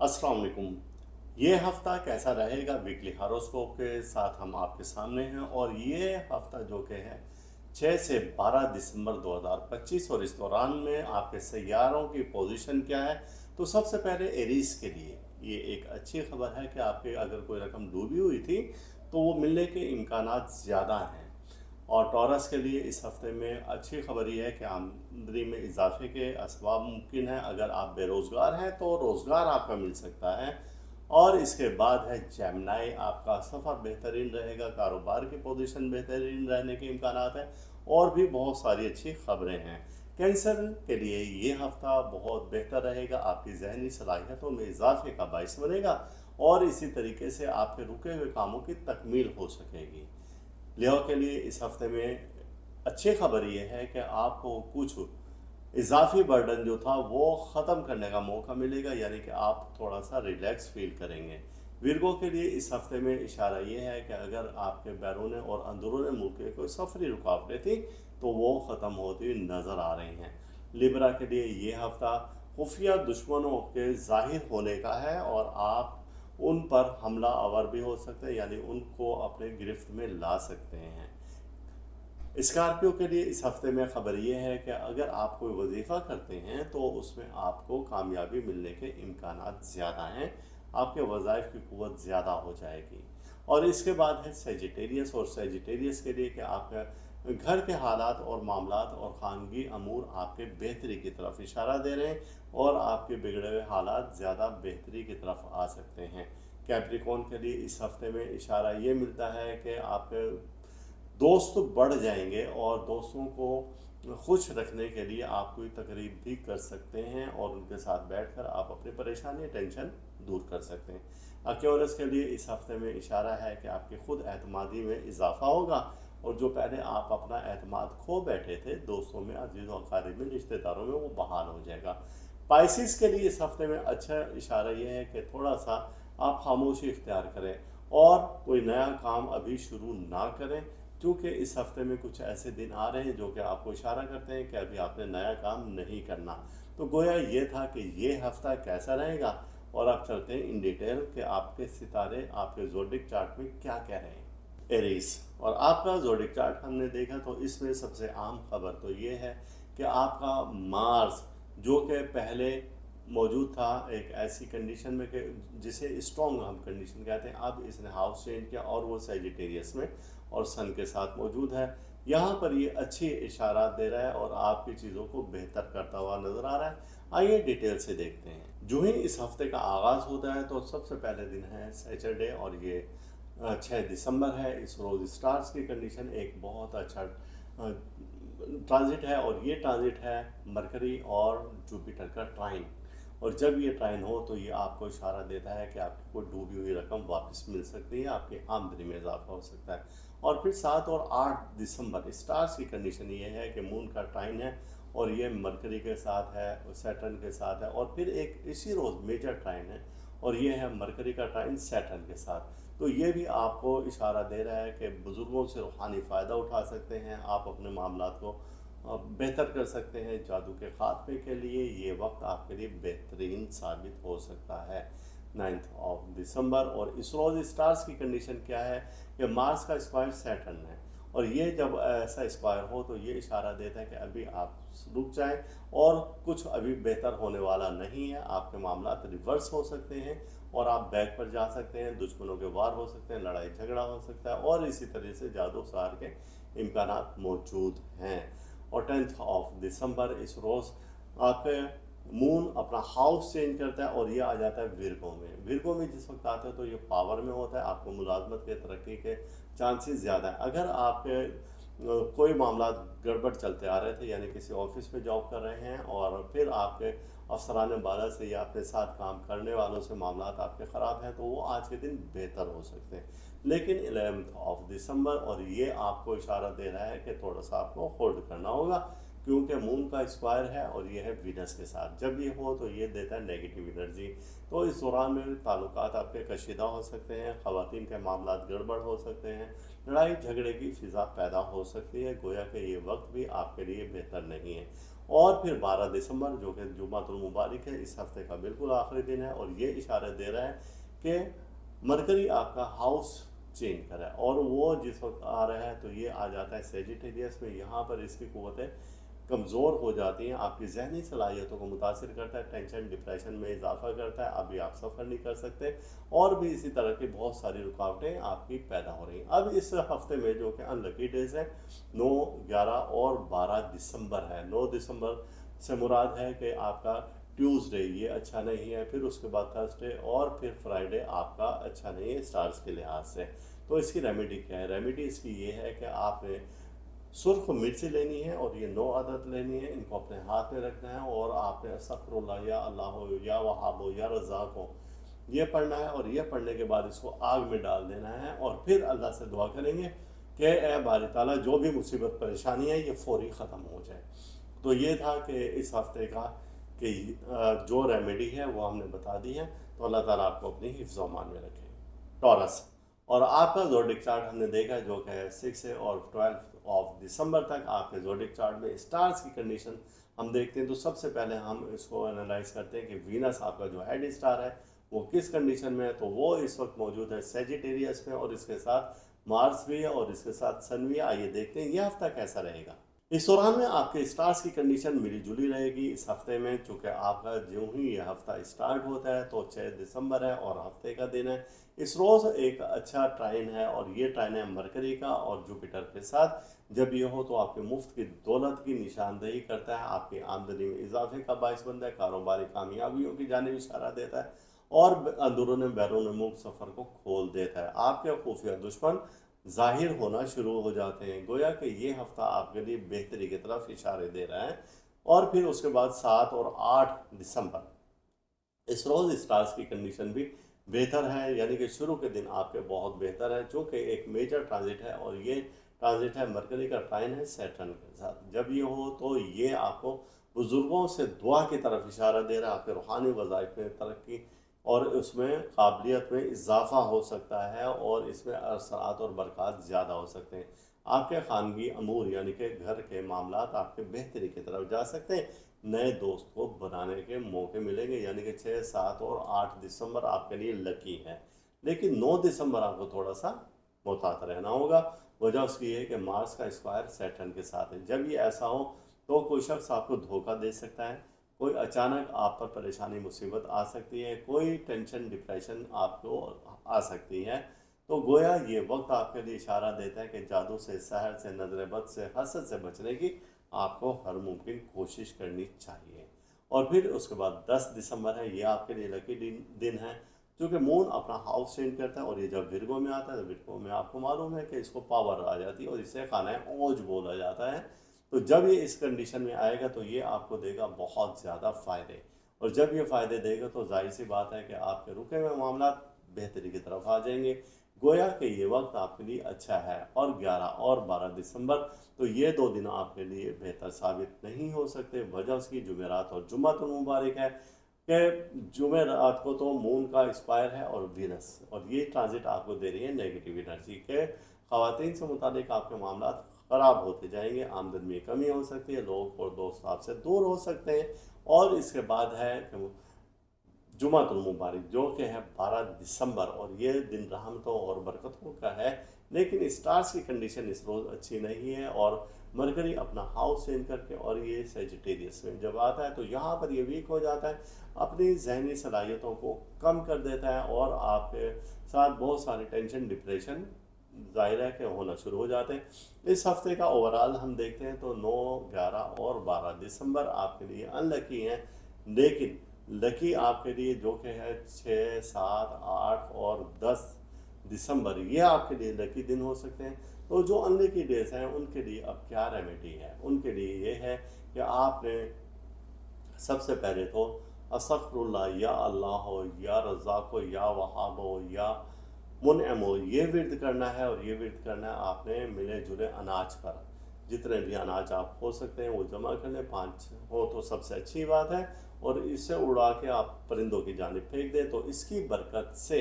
अस्सलाम वालेकुम। ये हफ़्ता कैसा रहेगा वीकली हॉरोस्कोप के साथ हम आपके सामने हैं और ये हफ़्ता जो कि है 6 से 12 दिसंबर 2025 और इस दौरान में आपके सैयारों की पोजीशन क्या है। तो सबसे पहले एरीज के लिए ये एक अच्छी खबर है कि आपके अगर कोई रकम डूबी हुई थी तो वो मिलने के इम्कानात ज़्यादा हैं। और टॉरस के लिए इस हफ्ते में अच्छी खबर ये है कि आमदनी में इजाफे के असबाब मुमकिन है। अगर आप बेरोज़गार हैं तो रोज़गार आपका मिल सकता है। और इसके बाद है जेमिनी, आपका सफ़र बेहतरीन रहेगा, कारोबार की पोजीशन बेहतरीन रहने के इम्कानात हैं और भी बहुत सारी अच्छी खबरें हैं। कैंसर के लिए ये हफ्ता बहुत बेहतर रहेगा, आपकी जहनी सलाहियतों में इजाफे का बायस बनेगा और इसी तरीके से आपके रुके हुए कामों की तकमील हो सकेगी। लियो के लिए इस हफ्ते में अच्छी खबर ये है कि आपको कुछ इजाफी बर्डन जो था वो ख़त्म करने का मौका मिलेगा, यानी कि आप थोड़ा सा रिलैक्स फील करेंगे। विरगो के लिए इस हफ्ते में इशारा ये है कि अगर आपके बैरून और अंदरून मुल्क के कोई सफरी रुकावटें थी तो वो ख़त्म होती हुई नज़र आ रही हैं। लिब्रा के लिए ये हफ्ता खुफिया दुश्मनों के ज़ाहिर होने का है और आप उन पर हमला आवर भी हो सकते हैं, यानी उनको अपने गिरफ्त में ला सकते हैं। स्कॉर्पियो के लिए इस हफ्ते में ख़बर ये है कि अगर आप कोई वजीफ़ा करते हैं तो उसमें आपको कामयाबी मिलने के इम्कानात ज़्यादा हैं, आपके वज़ाइफ की क़ुव्वत ज़्यादा हो जाएगी। और इसके बाद है सेजिटेरियस, और सेजिटेरियस के लिए कि आपका घर के हालात और मामलात और ख़ानगी अमूर आपके बेहतरी की तरफ इशारा दे रहे हैं और आपके बिगड़े हुए हालात ज़्यादा बेहतरी की तरफ आ सकते हैं। कैप्रिकॉर्न के लिए इस हफ्ते में इशारा ये मिलता है कि आपके दोस्त बढ़ जाएंगे और दोस्तों को खुश रखने के लिए आप कोई तकरीब भी कर सकते हैं और उनके साथ बैठकर आप अपनी परेशानी टेंशन दूर कर सकते हैं। एक्वेरियस के लिए इस हफ्ते में इशारा है कि आपकी खुद एतमादी में इजाफा होगा और जो पहले आप अपना एतमाद खो बैठे थे दोस्तों में, अजीज़ों अकारीब में, रिश्तेदारों में, वो बहाल हो जाएगा। पाइसिस के लिए इस हफ्ते में अच्छा इशारा यह है कि थोड़ा सा आप खामोशी इख्तियार करें और कोई नया काम अभी शुरू ना करें, क्योंकि इस हफ्ते में कुछ ऐसे दिन आ रहे हैं जो कि आपको इशारा करते हैं कि अभी आपने नया काम नहीं करना। तो गोया ये था कि ये हफ्ता कैसा रहेगा और आप चलते हैं इन डिटेल कि आपके सितारे आपके ज़ोडिक चार्ट में क्या कह रहे हैं। एरीज, और आपका ज़ोडिक चार्ट हमने देखा तो इसमें सबसे आम खबर तो ये है कि आपका मार्स जो कि पहले मौजूद था एक ऐसी कंडीशन में कि जिसे स्ट्रॉन्ग हम कंडीशन कहते हैं, अब इसने हाउस चेंज किया और वो सेजिटेरियस में और सन के साथ मौजूद है। यहाँ पर ये अच्छी इशारा दे रहा है और आपकी चीज़ों को बेहतर करता हुआ नज़र आ रहा है। आइए डिटेल से देखते हैं। जो ही इस हफ्ते का आगाज़ होता है तो सबसे पहले दिन है सैटरडे और ये 6 दिसंबर है। इस रोज़ स्टार्स की कंडीशन एक बहुत अच्छा ट्रांजिट है और ये ट्रांजिट है मरकरी और जुपिटर का ट्राइन। और जब ये ट्राइन हो तो ये आपको इशारा देता है कि आपको डूबी हुई रकम वापस मिल सकती है, आपकी आमदनी में इजाफा हो सकता है। और फिर 7 और 8 दिसंबर स्टार्स की कंडीशन ये है कि मून का ट्राइन है और ये मरकरी के साथ है, सैटर्न के साथ है, और फिर एक इसी रोज़ मेजर ट्राइन है और ये है मरकरी का ट्राइन सैटर्न के साथ। तो ये भी आपको इशारा दे रहा है कि बुज़ुर्गों से रूहानी फ़ायदा उठा सकते हैं, आप अपने मामलात को बेहतर कर सकते हैं। जादू के खात्मे के लिए ये वक्त आपके लिए बेहतरीन साबित हो सकता है। 9 दिसंबर, और इस रोज़ स्टार्स की कंडीशन क्या है कि मार्स का स्क्वायर सैटर्न है और ये जब ऐसा स्क्वायर हो तो ये इशारा देता है कि अभी आप रुक जाएं और कुछ अभी बेहतर होने वाला नहीं है। आपके मामलात रिवर्स हो सकते हैं और आप बैक पर जा सकते हैं, दुश्मनों के वार हो सकते हैं, लड़ाई झगड़ा हो सकता है और इसी तरह से जादू सहार के इम्कानात मौजूद हैं। और 10 दिसंबर इस रोज़ आपके मून अपना हाउस चेंज करता है और ये आ जाता है विर्गो में। विर्गो में जिस वक्त आता है तो ये पावर में होता है, आपको मुलाजमत के तरक्की के चांसेस ज़्यादा है। अगर आपके कोई मामला गड़बड़ चलते आ रहे थे, यानी किसी ऑफिस में जॉब कर रहे हैं और फिर आपके अफसरान बाला से या अपने साथ काम करने वालों से मामलात आपके ख़राब हैं, तो वो आज के दिन बेहतर हो सकते हैं। लेकिन 11 दिसंबर, और ये आपको इशारा दे रहा है कि थोड़ा सा आपको होल्ड करना होगा, क्योंकि मून का स्क्वायर है और ये है वीनस के साथ। जब ये हो तो ये देता है नेगेटिव एनर्जी। तो इस दौरान में ताल्लुकात आपके कशीदा हो सकते हैं, ख़वातीन के मामलात गड़बड़ हो सकते हैं, लड़ाई झगड़े की फ़िज़ा पैदा हो सकती है। गोया कि ये वक्त भी आपके लिए बेहतर नहीं है। और फिर 12 दिसंबर जो कि जुमातुल मुबारक है, इस हफ्ते का बिल्कुल आखिरी दिन है, और ये इशारा दे रहा है कि मरकरी आपका हाउस चेंज करा है, और वो जिस वक्त आ रहा है तो ये आ जाता है सेजिटेरियस में। यहाँ पर इसकी क़ुव्वतें कमज़ोर हो जाती हैं, आपकी जहनी सलाहियतों को मुतासिर करता है, टेंशन डिप्रेशन में इजाफा करता है, अभी आप सफ़र नहीं कर सकते, और भी इसी तरह की बहुत सारी रुकावटें आपकी पैदा हो रही हैं। अब इस हफ्ते में जो कि अनलकी डेज हैं 9, 11 और 12 दिसंबर है। 9 दिसंबर से मुराद है कि आपका ट्यूसडे ये अच्छा नहीं है, फिर उसके बाद थर्सडे और फिर फ्राइडे आपका अच्छा नहीं है स्टार्स के लिहाज से। तो इसकी रेमेडी क्या है? रेमेडी इसकी ये है कि आपने सुर्ख मिर्ची लेनी है और ये 9 अदद लेनी है, इनको अपने हाथ में रखना है और आपने अस्तगफिरुल्लाह या अल्लाह हो या वहाब हो या रज़ाक हो ये पढ़ना है, और ये पढ़ने के बाद इसको आग में डाल देना है, और फिर अल्लाह से दुआ करेंगे कि ए बारी ताला जो भी मुसीबत परेशानी है ये फौरी ख़त्म हो जाए। तो ये था कि इस हफ्ते का कि जो रेमेडी है वो हमने बता दी है। तो अल्लाह ताला आपको अपनी हिफ्ज़ व अमान में रखे। टॉरस, और आपका ज़ोडिक चार्ट हमने देखा जो कि 6 से और 12 ऑफ दिसंबर तक आपके ज़ोडिक चार्ट में स्टार्स की कंडीशन हम देखते हैं। तो सबसे पहले हम इसको एनालाइज करते हैं कि वीनस आपका जो हेड स्टार है वो किस कंडीशन में है। तो वो इस वक्त मौजूद है सेजिटेरियस में, और इसके साथ मार्स भी है और इसके साथ सन भी है। आइए देखते हैं ये हफ्ता कैसा रहेगा। इस दौरान में आपके स्टार्स की कंडीशन मिली जुली रहेगी इस हफ्ते में, चूँकि आपका जो ही ये हफ्ता स्टार्ट होता है तो 6 दिसंबर है और हफ्ते का दिन है। इस रोज़ एक अच्छा ट्राइन है, और ये ट्राइन है मरकरी का और जुपिटर के साथ। जब ये हो तो आपके मुफ्त की दौलत की निशानदेही करता है, आपकी आमदनी में इजाफे का बायस बनता है, कारोबारी कामयाबियों की जानिब इशारा देता है, और अंदरून बैरून मुल्क सफ़र को खोल देता है। आपके खुफिया दुश्मन ज़ाहिर होना शुरू हो जाते हैं, गोया कि ये हफ्ता आपके लिए बेहतरी की तरफ इशारे दे रहा है। और फिर उसके बाद 7 और 8 दिसंबर इस रोज़ स्टार्स की कंडीशन भी बेहतर है, यानी कि शुरू के दिन आपके बहुत बेहतर है, जो कि एक मेजर ट्रांजिट है, और ये ट्रांजिट है मरकरी का ट्राइन है सैटर्न के साथ। जब ये हो तो ये आपको बुज़ुर्गों से दुआ की तरफ इशारा दे रहा है, आपके रूहानी वज़ाइफ में तरक्की और उसमें काबिलियत में इजाफा हो सकता है, और इसमें असरात और बरक़ात ज़्यादा हो सकते हैं। आपके ख़ानगी अमूर यानी कि घर के मामलात आपके बेहतरी की तरफ जा सकते हैं। नए दोस्त को बनाने के मौके मिलेंगे, यानी कि 6, 7 और 8 दिसंबर आपके लिए लकी है। लेकिन 9 दिसंबर आपको थोड़ा सा मोहतात रहना होगा। वजह उसकी है कि मार्स का स्क्वायर सैटर्न के साथ है। जब ये ऐसा हो तो कोई शख्स आपको धोखा दे सकता है, कोई अचानक आप पर परेशानी मुसीबत आ सकती है, कोई टेंशन डिप्रेशन आपको आ सकती है। तो गोया ये वक्त आपके लिए इशारा देता है कि जादू से, सहर से, नजर बद से, हसद से बचने की आपको हर मुमकिन कोशिश करनी चाहिए। और फिर उसके बाद 10 दिसंबर है, ये आपके लिए लकी दिन है, क्योंकि मून अपना हाउस चेंज करता है, और ये जब विर्गो में आता है तो विर्गो में आपको मालूम है कि इसको पावर आ जाती है और इसे खाना है ओज बोला जाता है। तो जब ये इस कंडीशन में आएगा तो ये आपको देगा बहुत ज़्यादा फ़ायदे, और जब ये फ़ायदे देगा तो जाहिर सी बात है कि आपके रुके हुए मामला बेहतरी की तरफ आ जाएंगे। गोया कि ये वक्त आपके लिए अच्छा है। और 11 और 12 दिसंबर तो ये 2 दिन आपके लिए बेहतर साबित नहीं हो सकते। वजह उसकी जुमेरात और जुम्मतुल मुबारक है कि जुमेरात को तो मून का स्क्वायर है और वीनस, और ये ट्रांजिट आपको दे रही है नेगेटिव एनर्जी के। ख़वातीन से मुतालिक आपके मामला ख़राब होते जाएंगे, आमदन में कमी हो सकती है, लोग और दोस्त आपसे दूर हो सकते हैं। और इसके बाद है जुमातुल मुबारक जो कि है 12 दिसंबर, और ये दिन रहमतों और बरकतों का है। लेकिन स्टार्स की कंडीशन इस रोज़ अच्छी नहीं है, और मरकरी अपना हाउस चेंज करके और ये सेजिटेरियस में जब आता है तो यहाँ पर ये वीक हो जाता है, अपनी जहनी सलाहियतों को कम कर देता है, और आपके साथ बहुत सारे टेंशन डिप्रेशन ज़ाहिर है कि होना शुरू हो जाते हैं। इस हफ्ते का ओवरऑल हम देखते हैं तो 9, 11 और 12 दिसंबर आपके लिए अनलकी हैं, लेकिन लकी आपके लिए जो कि है 6, 7, 8 और 10 दिसंबर ये आपके लिए लकी दिन हो सकते हैं। तो जो अनलकी डेज हैं उनके लिए अब क्या रेमेडी है? उनके लिए ये है कि आपने सबसे पहले तो अस्तगफिरुल्लाह या अल्लाह हो या रज़ाक हो या वहाब हो या मुनअम हो ये विर्द करना है, और ये विर्द करना है आपने मिले जुले अनाज पर। जितने भी अनाज आप हो सकते हैं वो जमा कर लें, 5 हो तो सबसे अच्छी बात है, और इसे उड़ा के आप परिंदों की जानिब फेंक दें। तो इसकी बरकत से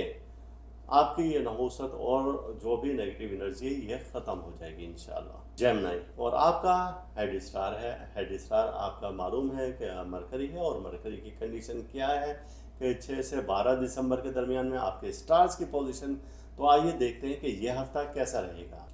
आपकी ये नहुसत और जो भी नेगेटिव एनर्जी है ये ख़त्म हो जाएगी इंशाल्लाह। जेमिनी, और आपका हेड स्टार है। हेड स्टार आपका मालूम है कि मरकरी है, और मरकरी की कंडीशन क्या है कि 6 से 12 दिसंबर के दरमियान में आपके स्टार्स की पोजीशन। तो आइए देखते हैं कि यह हफ्ता कैसा रहेगा।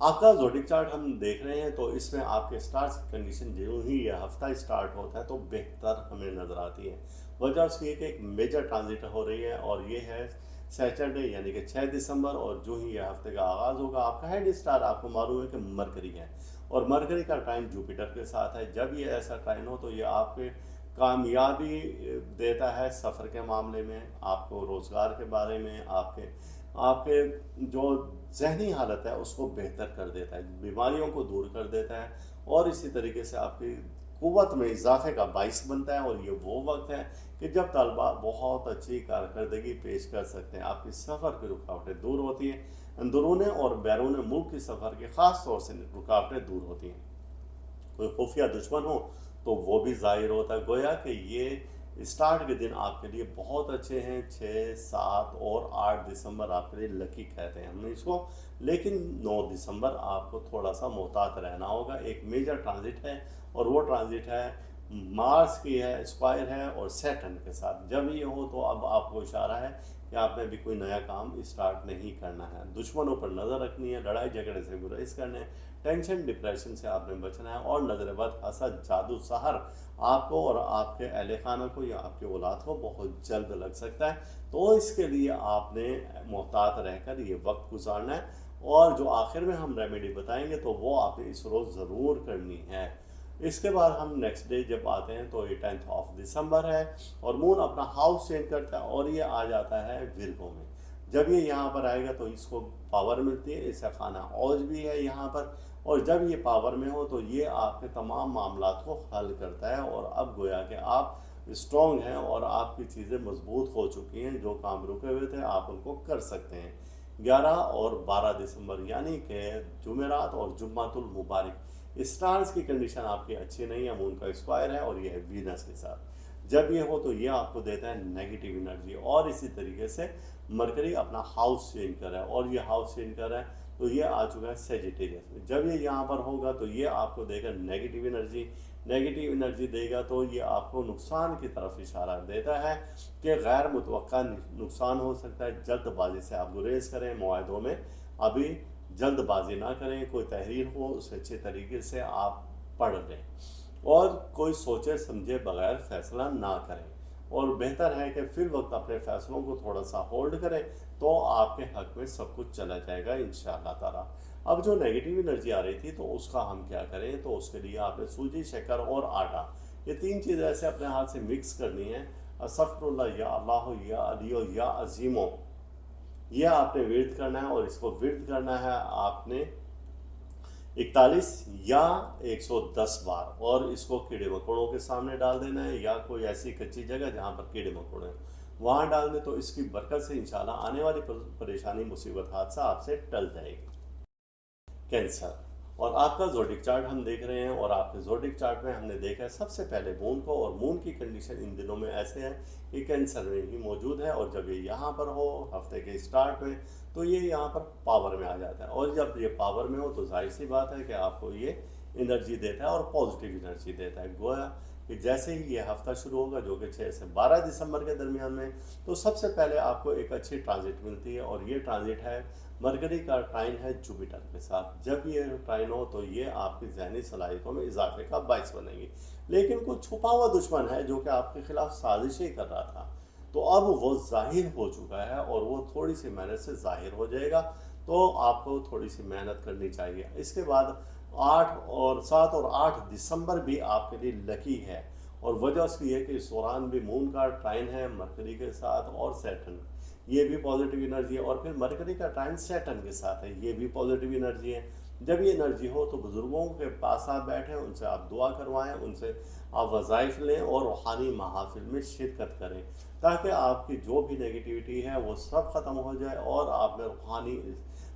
आपका ज़ोडिक चार्ट हम देख रहे हैं, तो इसमें आपके स्टार्स की कंडीशन जो ही यह हफ्ता स्टार्ट होता है तो बेहतर हमें नज़र आती है। वजह उसकी है कि एक मेजर ट्रांजिट हो रही है, और ये है सैटरडे यानी कि 6 दिसंबर। और जो ही यह हफ्ते का आगाज़ होगा, आपका हेड स्टार आपको मालूम है कि मरकरी है, और मरकरी का टाइम जुपिटर के साथ है। जब ये ऐसा टाइम हो तो ये आपके कामयाबी देता है सफ़र के मामले में, आपको रोज़गार के बारे में, आपके आपके जो जहनी हालत है उसको बेहतर कर देता है, बीमारियों को दूर कर देता है, और इसी तरीके से आपकी क़ुव्वत में इजाफे का बाइस बनता है। और ये वो वक्त है कि जब तलबा बहुत अच्छी कारकर्दगी पेश कर सकते हैं, आपकी सफ़र की रुकावटें दूर होती हैं, अंदरूनी और बैरून मुल्क की सफ़र के ख़ास तौर से रुकावटें दूर होती हैं। कोई खुफिया दुश्मन हो तो वो भी ज़ाहिर होता है। गोया कि ये स्टार्ट के दिन आपके लिए बहुत अच्छे हैं। 6, 7 और 8 दिसंबर आपके लिए लकी कहते हैं हमने इसको। लेकिन 9 दिसंबर आपको थोड़ा सा मोहतात रहना होगा। एक मेजर ट्रांजिट है, और वो ट्रांजिट है मार्स की है, स्क्वायर है, और सैटर्न के साथ। जब ये हो तो अब आपको इशारा है कि आपने भी कोई नया काम स्टार्ट नहीं करना है। दुश्मनों पर नज़र रखनी है, लड़ाई झगड़े से गुरेज करने, टेंशन डिप्रेशन से आपने बचना है, और नजर बद, हसद, जादू, सहर आपको और आपके अहले खाना को या आपके औलाद को बहुत जल्द लग सकता है। तो इसके लिए आपने मोहतात रहकर ये वक्त गुजारना है। और जो आखिर में हम रेमेडी बताएंगे तो वो आपने इस रोज़ ज़रूर करनी है। इसके बाद हम नेक्स्ट डे जब आते हैं तो ये 10 दिसंबर है, और मून अपना हाउस चेंज करता है और ये आ जाता है विर्गो में। जब ये यहाँ पर आएगा तो इसको पावर मिलती है, इसका खाना औज भी है यहाँ पर। और जब ये पावर में हो तो ये आपके तमाम मामलात को हल करता है, और अब गोया कि आप स्ट्रॉन्ग हैं और आपकी चीज़ें मजबूत हो चुकी हैं। जो काम रुके हुए थे आप उनको कर सकते हैं। 11 और 12 दिसंबर यानी कि जुमेरात और जुम्मातुल मुबारक, स्टार्स की कंडीशन आपकी अच्छी नहीं है। मून का स्क्वायर है और ये है वीनस के साथ। जब ये हो तो ये आपको देता है नेगेटिव एनर्जी। और इसी तरीके से मरकरी अपना हाउस चेंज कर रहा है, और ये हाउस चेंज कर रहा है तो ये आ चुका है सेजिटेरियस में। जब ये यहाँ पर होगा तो ये आपको देगा नेगेटिव एनर्जी। नेगेटिव एनर्जी देगा तो ये आपको नुकसान की तरफ इशारा देता है कि गैर मुतवक्का नुकसान हो सकता है। जल्दबाजी से आप गुरेज करें, मुआहदों में अभी जल्दबाजी ना करें। कोई तहरीर हो उसे अच्छे तरीके से आप पढ़ लें, और कोई सोचे समझे बगैर फैसला ना करें। और बेहतर है कि फिर वक्त अपने फ़ैसलों को थोड़ा सा होल्ड करें, तो आपके हक में सब कुछ चला जाएगा इंशाअल्लाह ताला। अब जो नेगेटिव एनर्जी आ रही थी तो उसका हम क्या करें, तो उसके लिए आपने सूजी, शक्कर और आटा, ये 3 चीज़ ऐसे अपने हाथ से मिक्स करनी है। अस्तगफिरुल्लाह, या अल्लाह, या अलियो, या अजीमो, यह आपने विर्द करना है। और इसको विर्द करना है आपने 41 या 110 बार, और इसको कीड़े मकोड़ों के सामने डाल देना है, या कोई ऐसी कच्ची जगह जहाँ पर कीड़े मकोड़े हैं वहाँ डाल दें। तो इसकी बरकत से इंशाल्लाह आने वाली परेशानी, मुसीबत, हादसा आपसे टल जाएगी। कैंसर, और आपका ज़ोडिक चार्ट हम देख रहे हैं, और आपके ज़ोडिक चार्ट में हमने देखा है सबसे पहले मून को। और मून की कंडीशन इन दिनों में ऐसे है कि कैंसर में ही मौजूद है, और जब ये यहाँ पर हो हफ्ते के स्टार्ट में तो ये यहाँ पर पावर में आ जाता है। और जब ये पावर में हो तो जाहिर सी बात है कि आपको ये एनर्जी देता है, और पॉजिटिव एनर्जी देता है। गोया कि जैसे ही ये हफ्ता शुरू होगा जो कि 6 से 12 दिसंबर के दरमियान में, तो सबसे पहले आपको एक अच्छी ट्रांजिट मिलती है, और ये ट्रांजिट है मरकरी का ट्राइन है जुपिटर के साथ। जब ये ट्राइन हो तो ये आपकी जहनी सलाहियतों में इजाफे का बायस बनेगी। लेकिन कुछ छुपा हुआ दुश्मन है जो कि आपके खिलाफ साजिशें कर रहा था, तो अब वो जाहिर हो चुका है, और वो थोड़ी सी मेहनत से जाहिर हो जाएगा। तो आपको थोड़ी सी मेहनत करनी चाहिए। इसके बाद 8 और 7 और 8 दिसंबर भी आपके लिए लकी है, और वजह उसकी है कि इस दौरान भी मून का ट्राइन है मरकरी के साथ, और सैटर्न, ये भी पॉजिटिव एनर्जी है। और फिर मरकरी का ट्राइन सैटर्न के साथ है, ये भी पॉजिटिव एनर्जी है। जब ये एनर्जी हो तो बुज़ुर्गों के पास आप बैठें, उनसे आप दुआ करवाएं, उनसे आप वज़ाइफ लें, और रूहानी महाफिल में शिरकत करें, ताकि आपकी जो भी नेगेटिविटी है वो सब ख़त्म हो जाए, और आप में रूहानी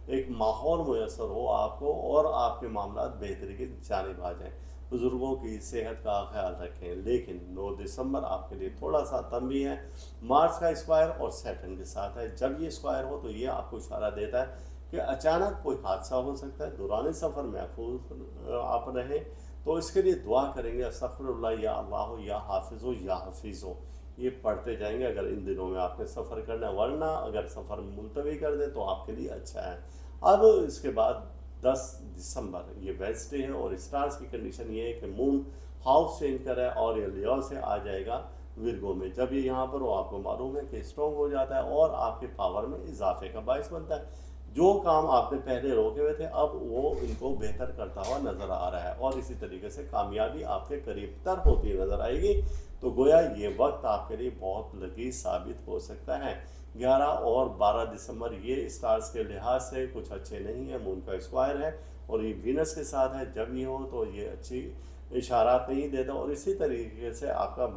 एक माहौल मुयसर हो आपको, और आपके मामला बेहतरी की जानिब आ जाएँ। बुज़ुर्गों की सेहत का ख्याल रखें। लेकिन 9 दिसंबर आपके लिए थोड़ा सा तंग भी है, मार्स का स्क्वायर और सैटर्न के साथ है। जब ये स्क्वायर हो तो ये आपको इशारा देता है कि अचानक कोई हादसा हो सकता है, दौरान सफ़र महफूज आप रहें। तो इसके लिए दुआ करेंगे, अस्तगफिरुल्लाह या अल्लाह या हाफिज़ो या हफीज़ो, ये पढ़ते जाएंगे अगर इन दिनों में आपने सफ़र करना है। वरना अगर सफ़र मुलतवी कर दें तो आपके लिए अच्छा है। अब इसके बाद 10 दिसंबर ये वेडनेसडे है और स्टार्स की कंडीशन ये है कि मून हाउस चेंज कर रहा है और ये लियो से आ जाएगा विर्गो में। जब ये यहाँ पर हो आपको मालूम है कि स्ट्रॉन्ग हो जाता है और आपके पावर में इजाफे का बायस बनता है। जो काम आपने पहले रोके हुए थे अब वो इनको बेहतर करता हुआ नजर आ रहा है और इसी तरीके से कामयाबी आपके करीब तर होती नजर आएगी। तो गोया ये वक्त आपके लिए बहुत लजीज साबित हो सकता है। 11 और 12 दिसंबर ये स्टार्स के लिहाज से कुछ अच्छे नहीं है, मून का स्क्वायर है और ये वीनस के साथ है। जब ये हो तो ये अच्छी इशारात नहीं देता। और इसी तरीके से आपका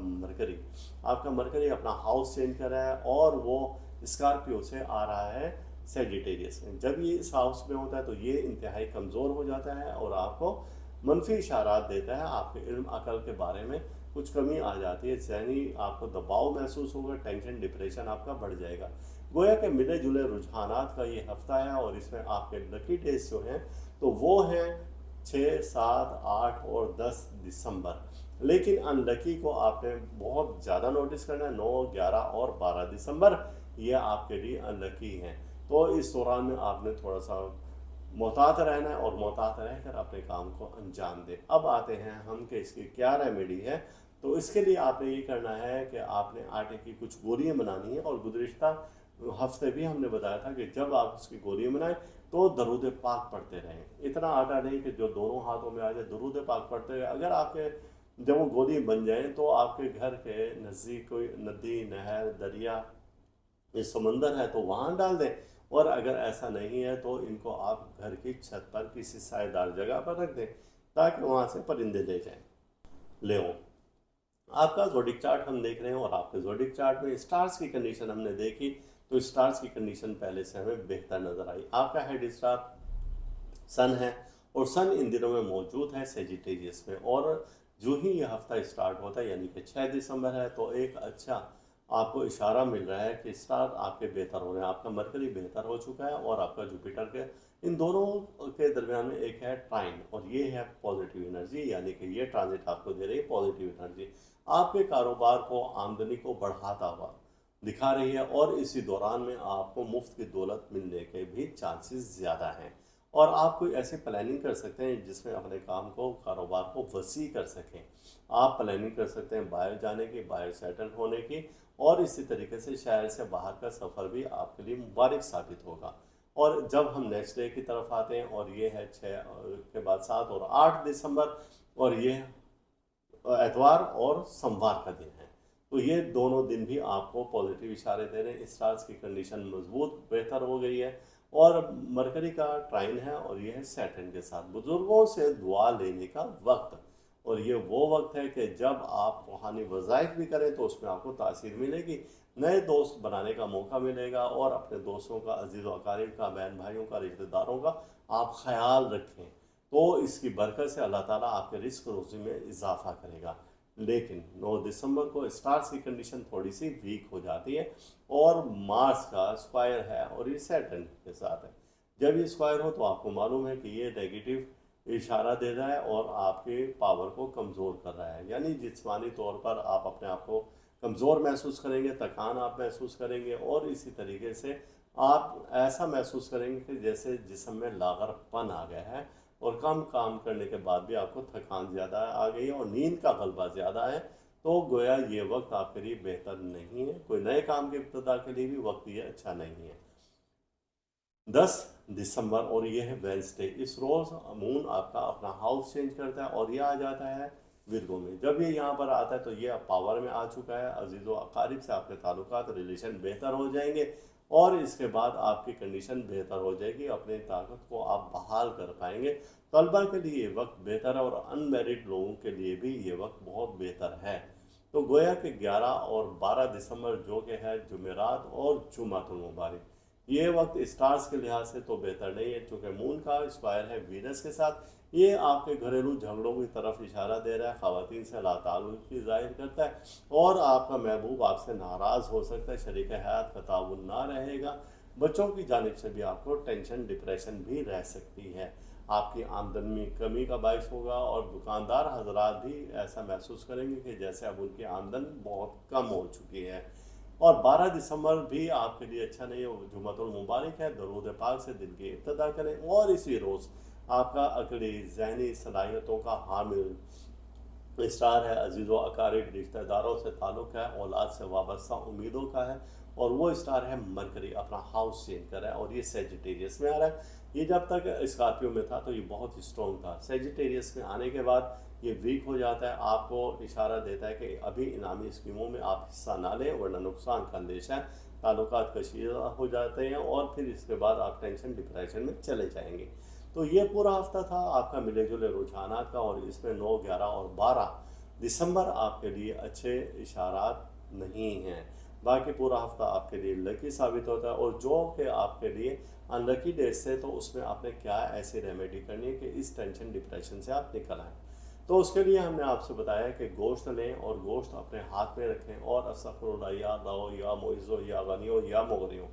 मरकरी अपना हाउस चेंज कर रहा है और वो स्कॉर्पियो से आ रहा है सेजिटेरियस में। जब ये इस हाउस में होता है तो ये इंतहाई कमज़ोर हो जाता है और आपको मनफी इशारात देता है। आपके इल्म अकल के बारे में कुछ कमी आ जाती है, जहनी आपको दबाव महसूस होगा, टेंशन डिप्रेशन आपका बढ़ जाएगा। गोया के मिले जुले रुझानात का ये हफ्ता है और इसमें आपके लकी डेज जो हैं तो वो हैं 6, 7, 8 और 10 दिसंबर। लेकिन अनलकी को आपने बहुत ज़्यादा नोटिस करना है। 9, 11 और 12 दिसंबर ये आपके लिए अनलकी हैं। तो इस दौरान में आपने थोड़ा सा मोहतात रहना है और मोहतात रहकर अपने काम को अंजाम दें। अब आते हैं हम कि इसकी क्या रेमेडी है। तो इसके लिए आपने ये करना है कि आपने आटे की कुछ गोलियां बनानी है और गुज़िश्ता हफ्ते भी हमने बताया था कि जब आप उसकी गोलियां बनाएं तो दरूद पाक पढ़ते रहें। इतना आटा नहीं कि जो दोनों हाथों में आ जाए, दरूद पाक पढ़ते रहे। अगर आपके जब वो गोली बन जाए तो आपके घर के नज़दीक कोई नदी, नहर, दरिया, ये समंदर है तो वहाँ डाल दें। और अगर ऐसा नहीं है तो इनको आप घर की छत पर किसी सायेदार जगह पर रख दें ताकि वहाँ से परिंदे ले जाएं। ले आपका ज़ोडिक चार्ट हम देख रहे हैं और आपके ज़ोडिक चार्ट में स्टार्स की कंडीशन हमने देखी तो स्टार्स की कंडीशन पहले से हमें बेहतर नज़र आई। आपका हेड स्टार सन है और सन इन दिनों में मौजूद है सेजिटेरियस में। और जो ही ये हफ्ता स्टार्ट होता है यानी कि 6 दिसंबर है तो एक अच्छा आपको इशारा मिल रहा है कि स्टार आपके बेहतर हो रहे हैं। आपका मरकरी बेहतर हो चुका है और आपका जुपिटर के इन दोनों के दरमियान में एक है ट्राइन और ये है पॉजिटिव एनर्जी, यानी कि ये ट्रांजिट आपको दे रही है पॉजिटिव एनर्जी। आपके कारोबार को, आमदनी को बढ़ाता हुआ दिखा रही है और इसी दौरान में आपको मुफ्त की दौलत मिलने के भी चांसेस ज़्यादा हैं। और आप कोई ऐसी प्लानिंग कर सकते हैं जिसमें अपने काम को, कारोबार को वसी कर सकें। आप प्लानिंग कर सकते हैं बाहर जाने की, बाहर सेटल होने की और इसी तरीके से शहर से बाहर का सफ़र भी आपके लिए मुबारक साबित होगा। और जब हम नेक्स्ट डे की तरफ आते हैं और ये है 6 के बाद 7 और 8 दिसंबर और ये एतवार और सोमवार का दिन है। तो ये दोनों दिन भी आपको पॉजिटिव इशारे दे रहे हैं। स्टार्स की कंडीशन मजबूत बेहतर हो गई है और मरकरी का ट्राइन है और ये है सैटर्न के साथ। बुजुर्गों से दुआ लेने का वक्त और ये वो वक्त है कि जब आप रूहानी वज़ाइफ भी करें तो उसमें आपको तासीर मिलेगी, नए दोस्त बनाने का मौका मिलेगा और अपने दोस्तों का, अजीज़ व अकारीब का, बहन भाइयों का, रिश्तेदारों का आप ख्याल रखें। तो इसकी बरकत से अल्लाह ताला आपके रिस्क रोज़ी में इजाफा करेगा। लेकिन 9 दिसंबर को स्टार्स की कंडीशन थोड़ी सी वीक हो जाती है और मार्स का स्क्वायर है और ये सैटर्न के साथ है। जब ये स्क्वायर हो तो आपको मालूम है कि ये नेगेटिव इशारा दे रहा है और आपके पावर को कमज़ोर कर रहा है। यानी जिस्मानी तौर पर आप अपने आप को कमज़ोर महसूस करेंगे, थकान आप महसूस करेंगे और इसी तरीके से आप ऐसा महसूस करेंगे कि जैसे जिस्म में लागरपन आ गया है और कम काम करने के बाद भी आपको थकान ज़्यादा आ गई है और नींद का गलबा ज़्यादा है। तो गोया ये वक्त आपके लिए बेहतर नहीं है। कोई नए काम के इब्तिदा के लिए भी वक्त ये अच्छा नहीं है। 10 दिसंबर और ये है वेंसडे। इस रोज़ मून आपका अपना हाउस चेंज करता है और ये आ जाता है विर्गो में। जब ये यहाँ पर आता है तो ये अब पावर में आ चुका है। अजीज़ व अकारीब से आपके ताल्लुकात, रिलेशन बेहतर हो जाएंगे और इसके बाद आपकी कंडीशन बेहतर हो जाएगी, अपनी ताकत को आप बहाल कर पाएंगे। तलबा के लिए ये वक्त बेहतर है और अनमेरिड लोगों के लिए भी ये वक्त बहुत बेहतर है। तो गोया कि 11 और 12 दिसंबर जो कि है जुमेरात और जुमातुल मुबारक, ये वक्त स्टार्स के लिहाज से तो बेहतर नहीं है, क्योंकि मून का स्क्वायर है वीनस के साथ। ये आपके घरेलू झगड़ों की तरफ इशारा दे रहा है, ख़वातीन से लाताल्लुक़ी ज़ाहिर करता है, और आपका महबूब आपसे नाराज़ हो सकता है, शरीक हयात का ताउन ना रहेगा। बच्चों की जानिब से भी आपको टेंशन डिप्रेशन भी रह सकती है। आपकी आमदनी में कमी का बायस होगा, और दुकानदार हजरात भी ऐसा महसूस करेंगे कि जैसे अब उनकी आमदन बहुत कम हो चुकी है। और 12 दिसंबर भी आपके लिए अच्छा नहीं है, जुमतुल मुबारक है। दरूद पाक से दिन की इब्तिदा करें, और इसी रोज़ आपका अकली जहनी सलाहियतों का हामिल स्टार है, अजीज़ व अकारिब रिश्तेदारों से ताल्लुक़ है, औलाद से वाबस्ता उम्मीदों का है, और वो स्टार है मरकरी, अपना हाउस चेंज कर रहा है, और ये सेजिटेरियस में आ रहा है। ये जब तक स्कॉर्पियो में था तो ये बहुत स्ट्रॉन्ग था, सेजिटेरियस में आने के बाद ये वीक हो जाता है। आपको इशारा देता है कि अभी इनामी स्कीमों में आप हिस्सा ना लें, वरना नुकसान का अंदेशा है, ताल्लुकात कशीदा हो जाते हैं, और फिर इसके बाद आप टेंशन डिप्रेशन में चले जाएंगे। तो ये पूरा हफ्ता था आपका मिले जुले रुझानात का, और इसमें 9, 11 और 12 दिसंबर आपके लिए अच्छे इशारात नहीं हैं। बाकी पूरा हफ्ता आपके लिए लकी साबित होता है, और जो कि आपके लिए अनलकी डेज से, तो उसमें आपने क्या ऐसी रेमेडी करनी है कि इस टेंशन डिप्रेशन से आप निकल आएँ। तो उसके लिए हमने आपसे बताया कि गोश्त लें, और गोश्त अपने हाथ में रखें, और अस्तगफिरुल्लाह या अल्लाह या मुइज़्ज़ो या गनियो या मुग़नियो,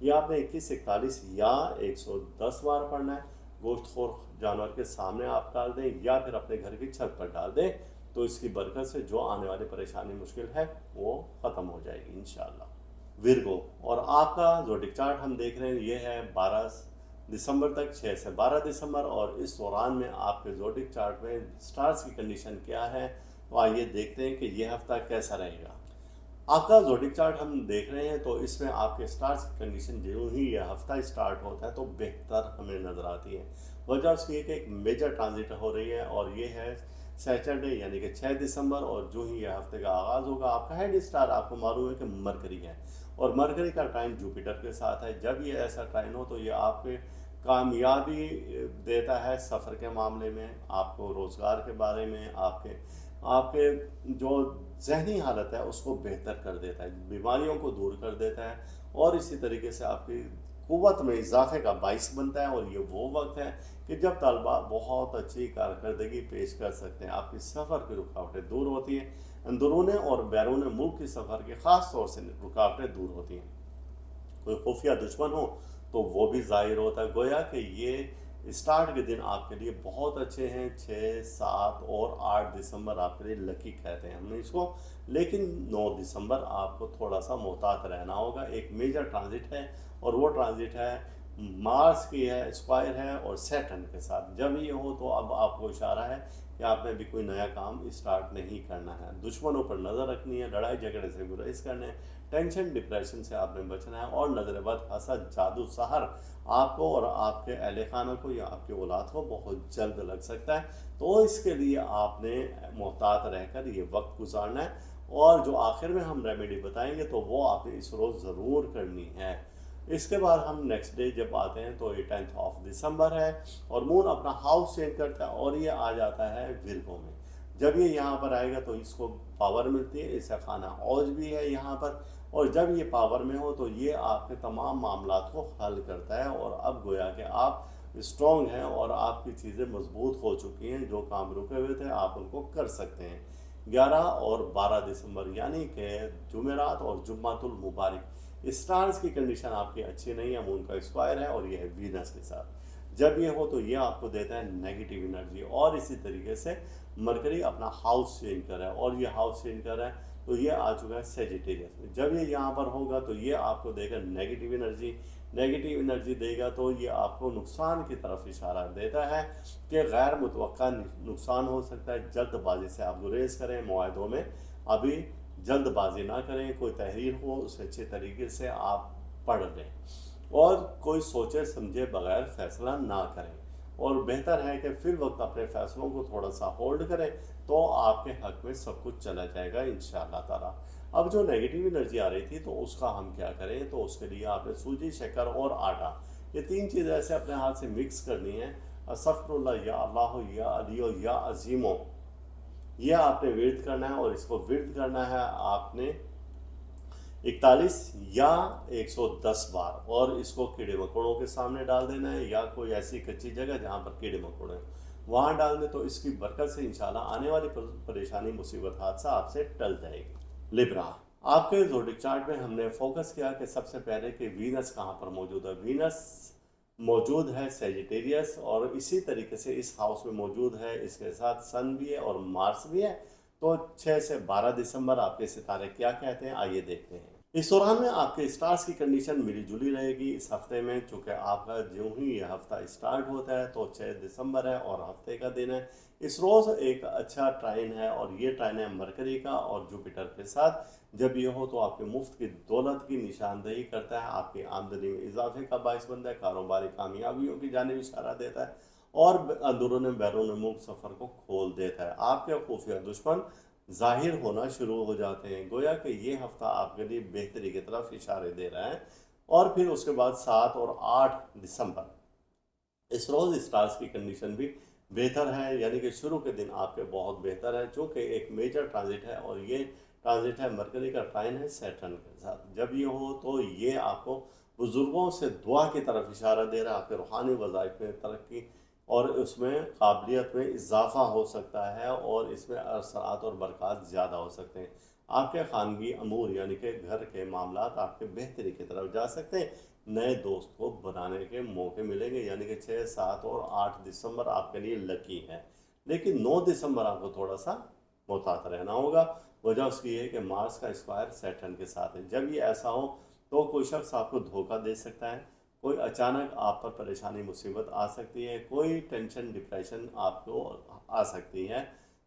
ये आपने 21, 41 या 110 बार पढ़ना है। गोश्तखोर जानवर के सामने आप डाल दें, या फिर अपने घर की छत पर डाल दें, तो इसकी बरकत से जो आने वाली परेशानी मुश्किल है वो ख़त्म हो जाएगी इंशाअल्लाह। विरगो, और आपका ज़ोडिक चार्ट हम देख रहे हैं, ये है 12 दिसंबर तक, 6 से 12 दिसंबर, और इस दौरान में आपके ज़ोडिक चार्ट में स्टार्स की कंडीशन क्या है। तो आइए देखते हैं कि यह हफ्ता कैसा रहेगा। आपका ज़ोडिक चार्ट हम देख रहे हैं, तो इसमें आपके स्टार्स की कंडीशन जो ही यह हफ्ता स्टार्ट होता है तो बेहतर हमें नज़र आती है। वजह उसकी है कि एक मेजर ट्रांजिट हो रही है, और ये है सैटरडे यानी कि 6 दिसंबर, और जो ही यह हफ्ते का आगाज़ होगा, आपका हेड स्टार आपको मालूम है कि मरकरी है, और मरकरी का टाइम जुपिटर के साथ है। जब ये ऐसा टाइम हो तो ये आपके कामयाबी देता है सफ़र के मामले में, आपको रोज़गार के बारे में, आपके आपके जो ज़हनी हालत है उसको बेहतर कर देता है, बीमारियों को दूर कर देता है, और इसी तरीके से आपकी क़ुव्वत में इजाफ़े का बाइस बनता है। और ये वो वक्त है कि जब तलबा बहुत अच्छी कारकर्दगी पेश कर सकते हैं, आपकी सफ़र की रुकावटें दूर होती हैं, अंदरूनी और बैरून मुल्क की सफ़र के ख़ास तौर से रुकावटें दूर होती हैं। कोई खुफिया दुश्मन हो तो वो भी ज़ाहिर होता है। गोया कि ये स्टार्ट के दिन आपके लिए बहुत अच्छे हैं। 6, 7 और 8 दिसंबर आपके लिए लकी कहते हैं हमने इसको, लेकिन 9 दिसंबर आपको थोड़ा सा मोहतात रहना होगा। एक मेजर ट्रांजिट है, और वो ट्रांजिट है मार्स की है, स्क्वायर है, और सैटर्न के साथ। जब ये हो तो अब आपको इशारा है कि आपने भी कोई नया काम स्टार्ट नहीं करना है, दुश्मनों पर नज़र रखनी है, लड़ाई झगड़े से गुरेज करने हैं, टेंशन डिप्रेशन से आपने बचना है, और नज़र बद हसद जादू सहर आपको और आपके अहले खाना को या आपके औलाद को बहुत जल्द लग सकता है। तो इसके लिए आपने मोहतात रहकर ये वक्त गुजारना है, और जो आखिर में हम रेमेडी बताएंगे तो वो आपने इस रोज़ ज़रूर करनी है। इसके बाद हम नेक्स्ट डे जब आते हैं तो ये 10 ऑफ दिसंबर है, और मून अपना हाउस चेंज करता है, और ये आ जाता है विरगो में। जब ये यहाँ पर आएगा तो इसको पावर मिलती है, इसका खाना औज भी है यहाँ पर, और जब ये पावर में हो तो ये आपके तमाम मामलात को हल करता है, और अब गोया कि आप स्ट्रॉन्ग हैं, और आपकी चीज़ें मजबूत हो चुकी हैं, जो काम रुके हुए थे आप उनको कर सकते हैं। 11 और 12 दिसंबर यानी कि जुमेरात और जुम्मातुल मुबारक, स्टार्स की कंडीशन आपकी अच्छी नहीं है, मून का स्क्वायर है, और ये है वीनस के साथ। जब ये हो तो ये आपको देता है नेगेटिव एनर्जी, और इसी तरीके से मरकरी अपना हाउस चेंज कर रहा है, और ये हाउस चेंज कर रहा है तो ये आ चुका है सेजिटेरियस में। जब ये यहाँ पर होगा तो ये आपको देगा नेगेटिव एनर्जी। नेगेटिव एनर्जी देगा तो ये आपको नुकसान की तरफ इशारा देता है कि गैर मुतवक्का नुकसान हो सकता है। जल्दबाजी से आप गुरेज करें, मुआहदों में अभी जल्दबाजी ना करें। कोई तहरीर हो उसे अच्छे तरीके से आप पढ़ लें, और कोई सोचे समझे बगैर फ़ैसला ना करें, और बेहतर है कि फिर वक्त अपने फ़ैसलों को थोड़ा सा होल्ड करें, तो आपके हक़ में सब कुछ चला जाएगा इंशाअल्लाह ताला। अब जो नेगेटिव एनर्जी आ रही थी तो उसका हम क्या करें, तो उसके लिए आपने सूजी, शक्कर और आटा, ये 3 चीज़ें ऐसे अपने हाथ से मिक्स करनी है। अस्तगफिरुल्लाह या अल्लाह या अलियो या अज़ीमो, यह आपने विर्द करना है, और इसको विर्द करना है आपने 41 या 110 बार, और इसको कीड़े मकोड़ों के सामने डाल देना है या कोई ऐसी कच्ची जगह जहाँ पर कीड़े मकोड़े हैं वहाँ डाल दें, तो इसकी बरकत से इंशाल्लाह आने वाली परेशानी, मुसीबत, हादसा आपसे टल जाएगी। लिब्रा, आपके ज़ोडिक चार्ट में हमने फोकस किया कि सबसे पहले कि वीनस कहाँ पर मौजूद है। वीनस मौजूद है सेजिटेरियस, और इसी तरीके से इस हाउस में मौजूद है, इसके साथ सन भी है और मार्स भी है। तो 6 से 12 दिसंबर आपके सितारे क्या कहते हैं, आइए देखते हैं। इस दौरान में आपके स्टार्स की कंडीशन मिली जुली रहेगी इस हफ्ते में, चूँकि आपका जो ही ये हफ्ता स्टार्ट होता है तो 6 दिसंबर है और हफ्ते का दिन है। इस रोज़ एक अच्छा ट्राइन है, और ये ट्राइन है मरकरी का और जुपिटर के साथ। जब ये हो तो आपके मुफ्त की दौलत की निशानदेही करता है, आपकी आमदनी में इजाफे का बायस बनता है, कारोबारी कामयाबियों की जानिब इशारा देता है, और अंदरूनी बैरून मुल्क सफ़र को खोल देता है। आपके खुफिया दुश्मन ज़ाहिर होना शुरू हो जाते हैं, गोया कि ये हफ्ता आपके लिए बेहतरी की तरफ इशारे दे रहा है। और फिर उसके बाद 7 और 8 दिसंबर, इस रोज़ स्टार्स की कंडीशन भी बेहतर है, यानी कि शुरू के दिन आपके बहुत बेहतर है, चूँकि एक मेजर ट्रांजिट है, और ये ट्रांजिट है मरकरी का ट्राइन है सैटर्न के साथ। जब ये हो तो ये आपको बुज़ुर्गों से दुआ की तरफ इशारा दे रहा है, आपके रूहानी वज़ाइफ में तरक्की और उसमें काबिलियत में इजाफा हो सकता है, और इसमें असरात और बरक़ात ज़्यादा हो सकते हैं। आपके ख़ानगी अमूर यानी कि घर के मामलात आपके बेहतरी की तरफ जा सकते हैं। नए दोस्त को बनाने के मौके मिलेंगे, यानी कि 6, 7 और 8 दिसंबर आपके लिए लकी है। लेकिन 9 दिसंबर आपको थोड़ा सा मोहतात रहना होगा। वजह उसकी है कि मार्स का स्क्वायर सैटर्न के साथ है। जब ये ऐसा हो तो कोई शख्स आपको धोखा दे सकता है, कोई अचानक आप पर परेशानी मुसीबत आ सकती है, कोई टेंशन डिप्रेशन आपको आ सकती है।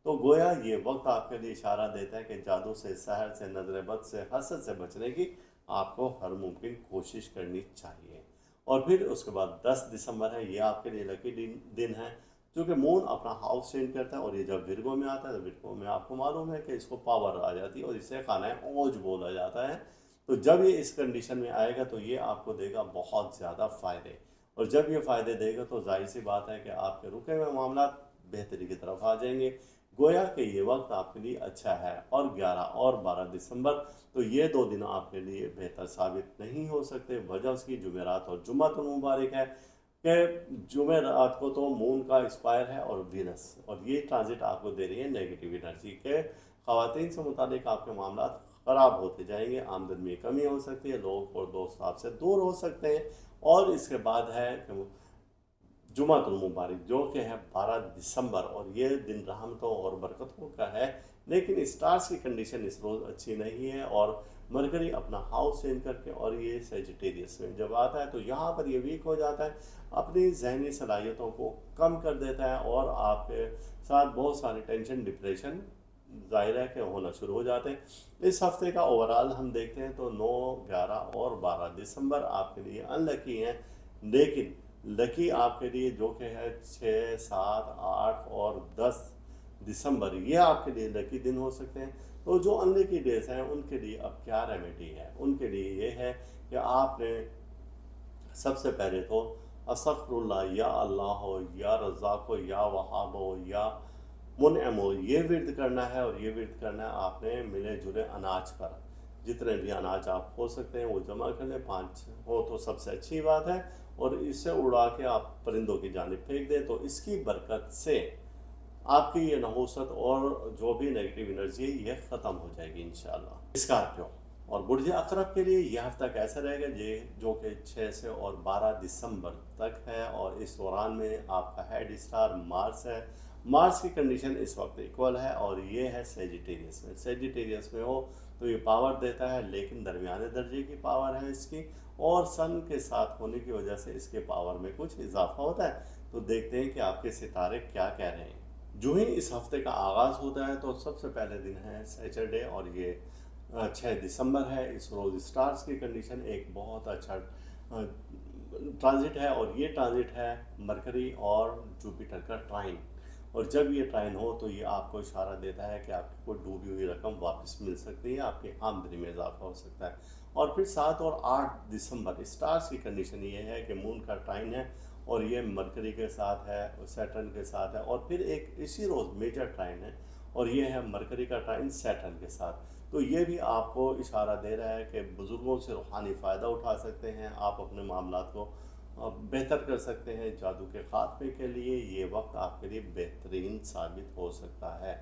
तो गोया ये वक्त आपके लिए इशारा देता है कि जादू से, सहर से, नजर बद से, हसद से बचने की आपको हर मुमकिन कोशिश करनी चाहिए। और फिर उसके बाद 10 दिसंबर है, ये आपके लिए लकी दिन है, क्योंकि मून अपना हाउस चेंज करता है, और ये जब विर्गो में आता है तो विर्गो में आपको मालूम है कि इसको पावर आ जाती है, और इसे खाना है ओज बोला जाता है। तो जब ये इस कंडीशन में आएगा तो ये आपको देगा बहुत ज़्यादा फ़ायदे, और जब ये फ़ायदे देगा तो जाहिर सी बात है कि आपके रुके हुए मामला बेहतरी की तरफ आ जाएंगे। गोया कि ये वक्त आपके लिए अच्छा है। और 11 और 12 दिसंबर, तो ये 2 दिन आपके लिए बेहतर साबित नहीं हो सकते। वजह उसकी जुमेरात और जुम्मतुल मुबारक है कि जुमेरात को तो मून का स्क्वायर है और वीनस, और ये ट्रांजिट आपको दे रही है नेगेटिव एनर्जी के। ख़वातीन से मुतालिक आपके मामला ख़राब होते जाएंगे, आमदनी में कमी हो सकती है, लोग और दोस्त आपसे दूर हो सकते हैं। और इसके बाद है कि जुमातुल मुबारक, जो कि है 12 दिसंबर, और ये दिन रहमतों और बरकतों का है। लेकिन स्टार्स की कंडीशन इस रोज़ अच्छी नहीं है, और मरकरी अपना हाउस चेंज करके, और ये सेजिटेरियस में जब आता है तो यहाँ पर ये वीक हो जाता है, अपनी जहनी सलाहियतों को कम कर देता है, और आपके साथ बहुत सारे टेंशन डिप्रेशन ज़ाहिर है कि होना शुरू हो जाते हैं। इस हफ्ते का ओवरऑल हम देखते हैं तो 9, 11 और 12 दिसंबर आपके लिए अनलकी हैं। लेकिन लकी आपके लिए जो कि है 6, 7, 8 और 10 दिसंबर, ये आपके लिए लकी दिन हो सकते हैं। तो जो अनलकी डेज हैं उनके लिए अब क्या रेमेडी है, उनके लिए ये है कि आपने सबसे पहले तो अस्तगफिरुल्लाह, या अल्लाह हो, या रज़ाक हो, या वहाब हो, या मुनअम हो, ये विर्द करना है। और ये विर्द करना है आपने मिले जुले अनाज पर। जितने भी अनाज आप हो सकते हैं वो जमा कर लें, 5 हो तो सबसे अच्छी बात है, और इसे उड़ा के आप परिंदों की जानिब फेंक दें, तो इसकी बरकत से आपकी ये नहूसत और जो भी नेगेटिव एनर्जी है ये ख़त्म हो जाएगी इंशाल्लाह। स्कॉर्पियो और बुर्ज अक़रब के लिए यह हफ्ता कैसा रहेगा, ये जो कि 6 से और 12 दिसंबर तक है, और इस दौरान में आपका हेड स्टार मार्स है। मार्स की कंडीशन इस वक्त इक्वल है, और ये है सेजिटेरियस में। सेजिटेरियस में हो तो ये पावर देता है, लेकिन दरमियाने दर्जे की पावर है इसकी, और सन के साथ होने की वजह से इसके पावर में कुछ इजाफा होता है। तो देखते हैं कि आपके सितारे क्या कह रहे हैं। जो ही इस हफ्ते का आगाज़ होता है तो सबसे पहले दिन है सैटरडे, और ये 6 दिसंबर है। इस रोज़ स्टार्स की कंडीशन एक बहुत अच्छा ट्रांजिट है, और ये ट्रांजिट है मरकरी और जुपिटर का ट्राइन। और जब ये ट्राइन हो तो ये आपको इशारा देता है कि आपको डूबी हुई रकम वापस मिल सकती है, आपकी आमदनी में इजाफा हो सकता है। और फिर 7 और 8 दिसंबर स्टार्स की कंडीशन ये है कि मून का ट्राइन है, और ये मरकरी के साथ है, सैटर्न के साथ है, और फिर एक इसी रोज़ मेजर ट्राइन है, और ये है मरकरी का ट्राइन सैटर्न के साथ। तो ये भी आपको इशारा दे रहा है कि बुज़ुर्गों से रूहानी फ़ायदा उठा सकते हैं, आप अपने मामलात को बेहतर कर सकते हैं। जादू के ख़ात्मे के लिए ये वक्त आपके लिए बेहतरीन साबित हो सकता है।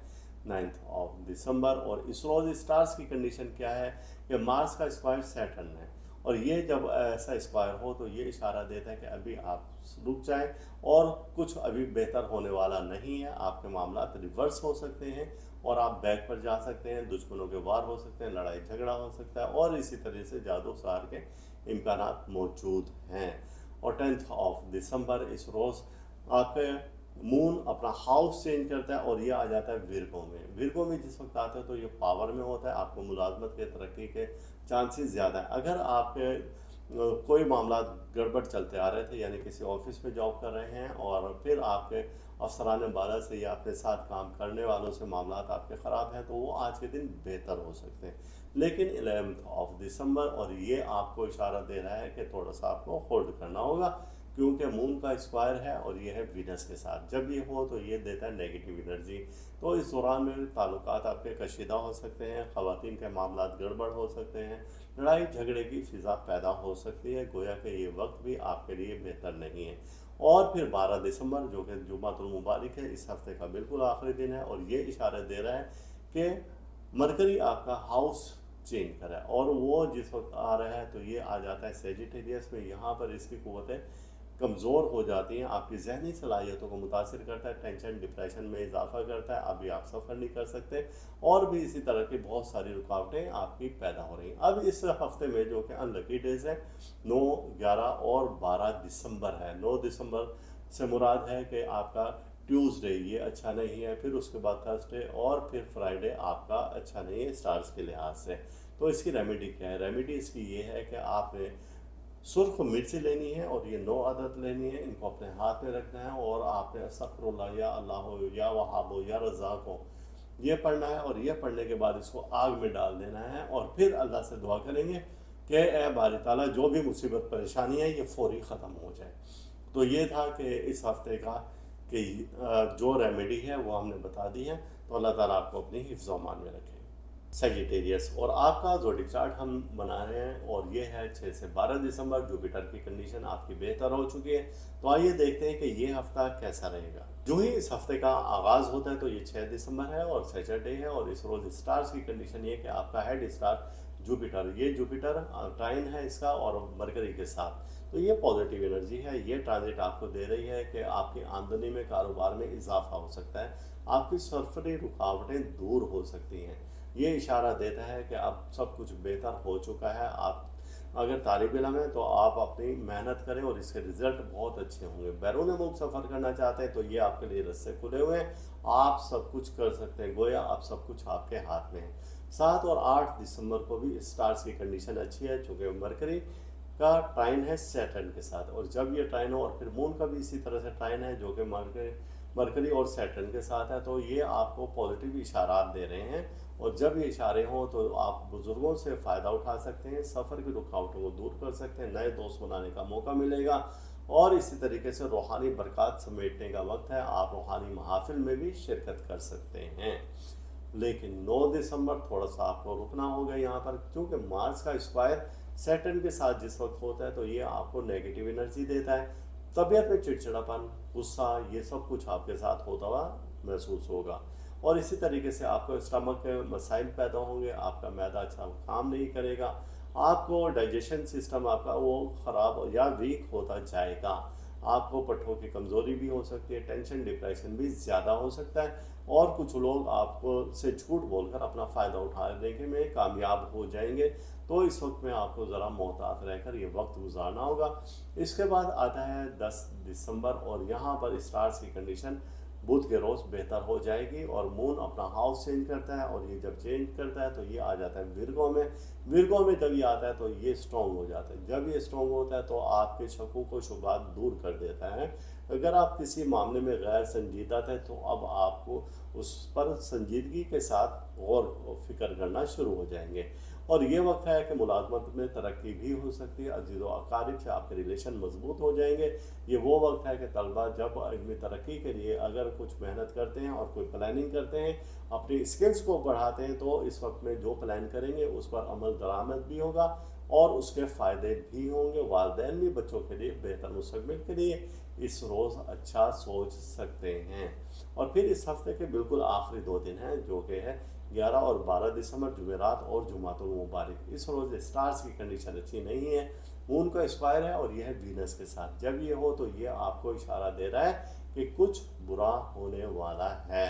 9th ऑफ दिसंबर, और इस रोज़ स्टार्स की कंडीशन क्या है कि मार्स का स्क्वायर सैटर्न है, और ये जब ऐसा स्क्वायर हो तो ये इशारा देता है कि अभी आप रुक जाएं, और कुछ अभी बेहतर होने वाला नहीं है। आपके मामलात रिवर्स हो सकते हैं और आप बैक पर जा सकते हैं, दुश्मनों के वार हो सकते हैं, लड़ाई झगड़ा हो सकता है, और इसी तरह से जादू सहार के इम्कानात मौजूद हैं। और 10th ऑफ दिसंबर, इस रोज़ आपके मून अपना हाउस चेंज करता है और ये आ जाता है विर्गो में। विर्गो में जिस वक्त आता है तो ये पावर में होता है, आपको मुलाजमत के तरक्की के चांसेस ज़्यादा है। अगर आपके कोई मामला गड़बड़ चलते आ रहे थे, यानी किसी ऑफिस में जॉब कर रहे हैं और फिर आपके अफसरान बाला से या अपने साथ काम करने वालों से मामला आपके ख़राब हैं, तो वो आज के दिन बेहतर हो सकते हैं। लेकिन 11th ऑफ दिसंबर, और ये आपको इशारा दे रहा है कि थोड़ा सा आपको होल्ड करना होगा, क्योंकि मून का स्क्वायर है और ये है वीनस के साथ। जब ये हो तो ये देता है नेगेटिव एनर्जी। तो इस दौरान में ताल्लुकात आपके कशीदा हो सकते हैं, ख़वातीन के मामलात गड़बड़ हो सकते हैं, लड़ाई झगड़े की फ़िज़ा पैदा हो सकती है। गोया कि ये वक्त भी आपके लिए बेहतर नहीं है। और फिर 12 दिसंबर, जो कि जुमातुल मुबारक है, इस हफ्ते का बिल्कुल आखिरी दिन है, और ये इशारा दे रहा है कि मरकरी आपका हाउस चेंज करा है, और वो जिस वक्त आ रहा है तो ये आ जाता है सेजिटेरियस में। यहाँ पर इसकी क़ुव्वतें कमज़ोर हो जाती हैं, आपकी जहनी सलाहियतों को मुतासिर करता है, टेंशन डिप्रेशन में इजाफा करता है, अभी आप सफ़र नहीं कर सकते, और भी इसी तरह की बहुत सारी रुकावटें आपकी पैदा हो रही हैं। अब इस हफ्ते में जो कि अनलकी डेज़ हैं, 9, 11 और 12 दिसंबर है। 9 दिसंबर से मुराद है कि आपका ट्यूसडे ये अच्छा नहीं है, फिर उसके बाद थर्सडे, और फिर फ्राइडे आपका अच्छा नहीं है स्टार्स के लिहाज से। तो इसकी रेमेडी क्या है? रेमेडी इसकी ये है कि आपने सुर्ख मिर्ची लेनी है, और ये 9 अदद लेनी है, इनको अपने हाथ में रखना है, और आपने अस्तगफिरुल्लाह या अल्लाह हो या वहाब हो या रज़ाक हो ये पढ़ना है, और ये पढ़ने के बाद इसको आग में डाल देना है, और फिर अल्लाह से दुआ करेंगे कि ए बारी ताला जो भी मुसीबत परेशानी है ये फौरी ख़त्म हो जाए। तो ये था कि इस हफ्ते का कि जो रेमेडी है वो हमने बता दी है। तो अल्लाह ताला आपको अपनी हिफ्ज़ व मान में रखे। सेजिटेरियस, और आपका ज़ोडिक चार्ट हम बना रहे हैं, और ये है 6 से 12 दिसंबर। जुपिटर की कंडीशन आपकी बेहतर हो चुकी है। तो आइए देखते हैं कि ये हफ्ता कैसा रहेगा। जो ही इस हफ्ते का आगाज़ होता है तो ये 6 दिसंबर है और सैटरडे है, और इस रोज़ स्टार्स की कंडीशन ये कि आपका हेड स्टार जुपिटर, ये जुपिटर ट्राइन है इसका और मरकरी के साथ। तो ये पॉजिटिव एनर्जी है। ये ट्रांजिट आपको दे रही है कि आपकी आमदनी में, कारोबार में इजाफा हो सकता है, आपकी सरफरी रुकावटें दूर हो सकती हैं। ये इशारा देता है कि अब सब कुछ बेहतर हो चुका है। आप अगर तालिब इल्म हैं तो आप अपनी मेहनत करें और इसके रिज़ल्ट बहुत अच्छे होंगे। बैरून मुल्क सफ़र करना चाहते हैं तो ये आपके लिए रास्ते खुले हुए हैं, आप सब कुछ कर सकते हैं। गोया अब सब कुछ आपके हाथ में है। 7 और 8 दिसंबर को भी स्टार्स की कंडीशन अच्छी है, चूँकि मरकरी का टाइन है सैटर्न के साथ, और जब ये टाइन हो, और फिर मून का भी इसी तरह से टाइन है जो कि मरकरी और सैटर्न के साथ है, तो ये आपको पॉजिटिव इशारात दे रहे हैं। और जब ये इशारे हों तो आप बुज़ुर्गों से फ़ायदा उठा सकते हैं, सफ़र की रुकावटों को दूर कर सकते हैं, नए दोस्त बनाने का मौका मिलेगा, और इसी तरीके से रूहानी बरक़ात समेटने का वक्त है। आप रूहानी महाफ़िल में भी शिरकत कर सकते हैं। लेकिन 9 दिसंबर थोड़ा सा आपको रुकना होगा यहाँ पर, क्योंकि मार्स का स्क्वायर सैटर्न के साथ जिस वक्त होता है तो ये आपको नेगेटिव एनर्जी देता है। तबीयत में चिड़चिड़ापन, गुस्सा, ये सब कुछ आपके साथ होता हुआ महसूस होगा, और इसी तरीके से आपको स्टमक के मसाइल पैदा होंगे, आपका मैदा अच्छा काम नहीं करेगा, आपको डाइजेशन सिस्टम आपका वो ख़राब या वीक होता जाएगा, आपको पट्ठों की कमज़ोरी भी हो सकती है, टेंशन डिप्रेशन भी ज़्यादा हो सकता है, और कुछ लोग आपको से झूठ बोलकर अपना फ़ायदा उठाने में कामयाब हो जाएंगे। तो इस वक्त में आपको ज़रा मोहतात रहकर ये वक्त गुजारना होगा। इसके बाद आता है 10 दिसंबर, और यहाँ पर स्टार्स की कंडीशन बुध के रोज़ बेहतर हो जाएगी, और मून अपना हाउस चेंज करता है, और ये जब चेंज करता है तो ये आ जाता है विर्गो में। विर्गो में जब ये आता है तो ये स्ट्रॉन्ग हो जाता है। जब ये स्ट्रॉन्ग होता है तो आपके शकों को शुबहात दूर कर देता है। अगर आप किसी मामले में गैर संजीदा थे तो अब आपको उस पर संजीदगी के साथ गौर व फिक्र करना शुरू हो जाएंगे। और ये वक्त है कि मुलाजमत में तरक्की भी हो सकती है, अजीज़ व अकारिब से आपके रिलेशन मजबूत हो जाएंगे। ये वो वक्त है कि तलबा जब इल्मी तरक्की के लिए अगर कुछ मेहनत करते हैं और कोई प्लानिंग करते हैं, अपनी स्किल्स को बढ़ाते हैं, तो इस वक्त में जो प्लान करेंगे उस पर अमल दरामद भी होगा और उसके फ़ायदे भी होंगे। वालिदैन भी बच्चों के लिए बेहतर मुस्तकबिल के लिए इस रोज़ अच्छा सोच सकते हैं। और फिर इस हफ्ते के बिल्कुल आखिरी 2 दिन हैं, जो कि है 11 और 12 दिसंबर, जुमेरात और जुमातुल मुबारक। इस रोज़ स्टार्स की कंडीशन अच्छी नहीं है, मून का स्क्वायर है और यह है वीनस के साथ। जब ये हो तो ये आपको इशारा दे रहा है कि कुछ बुरा होने वाला है।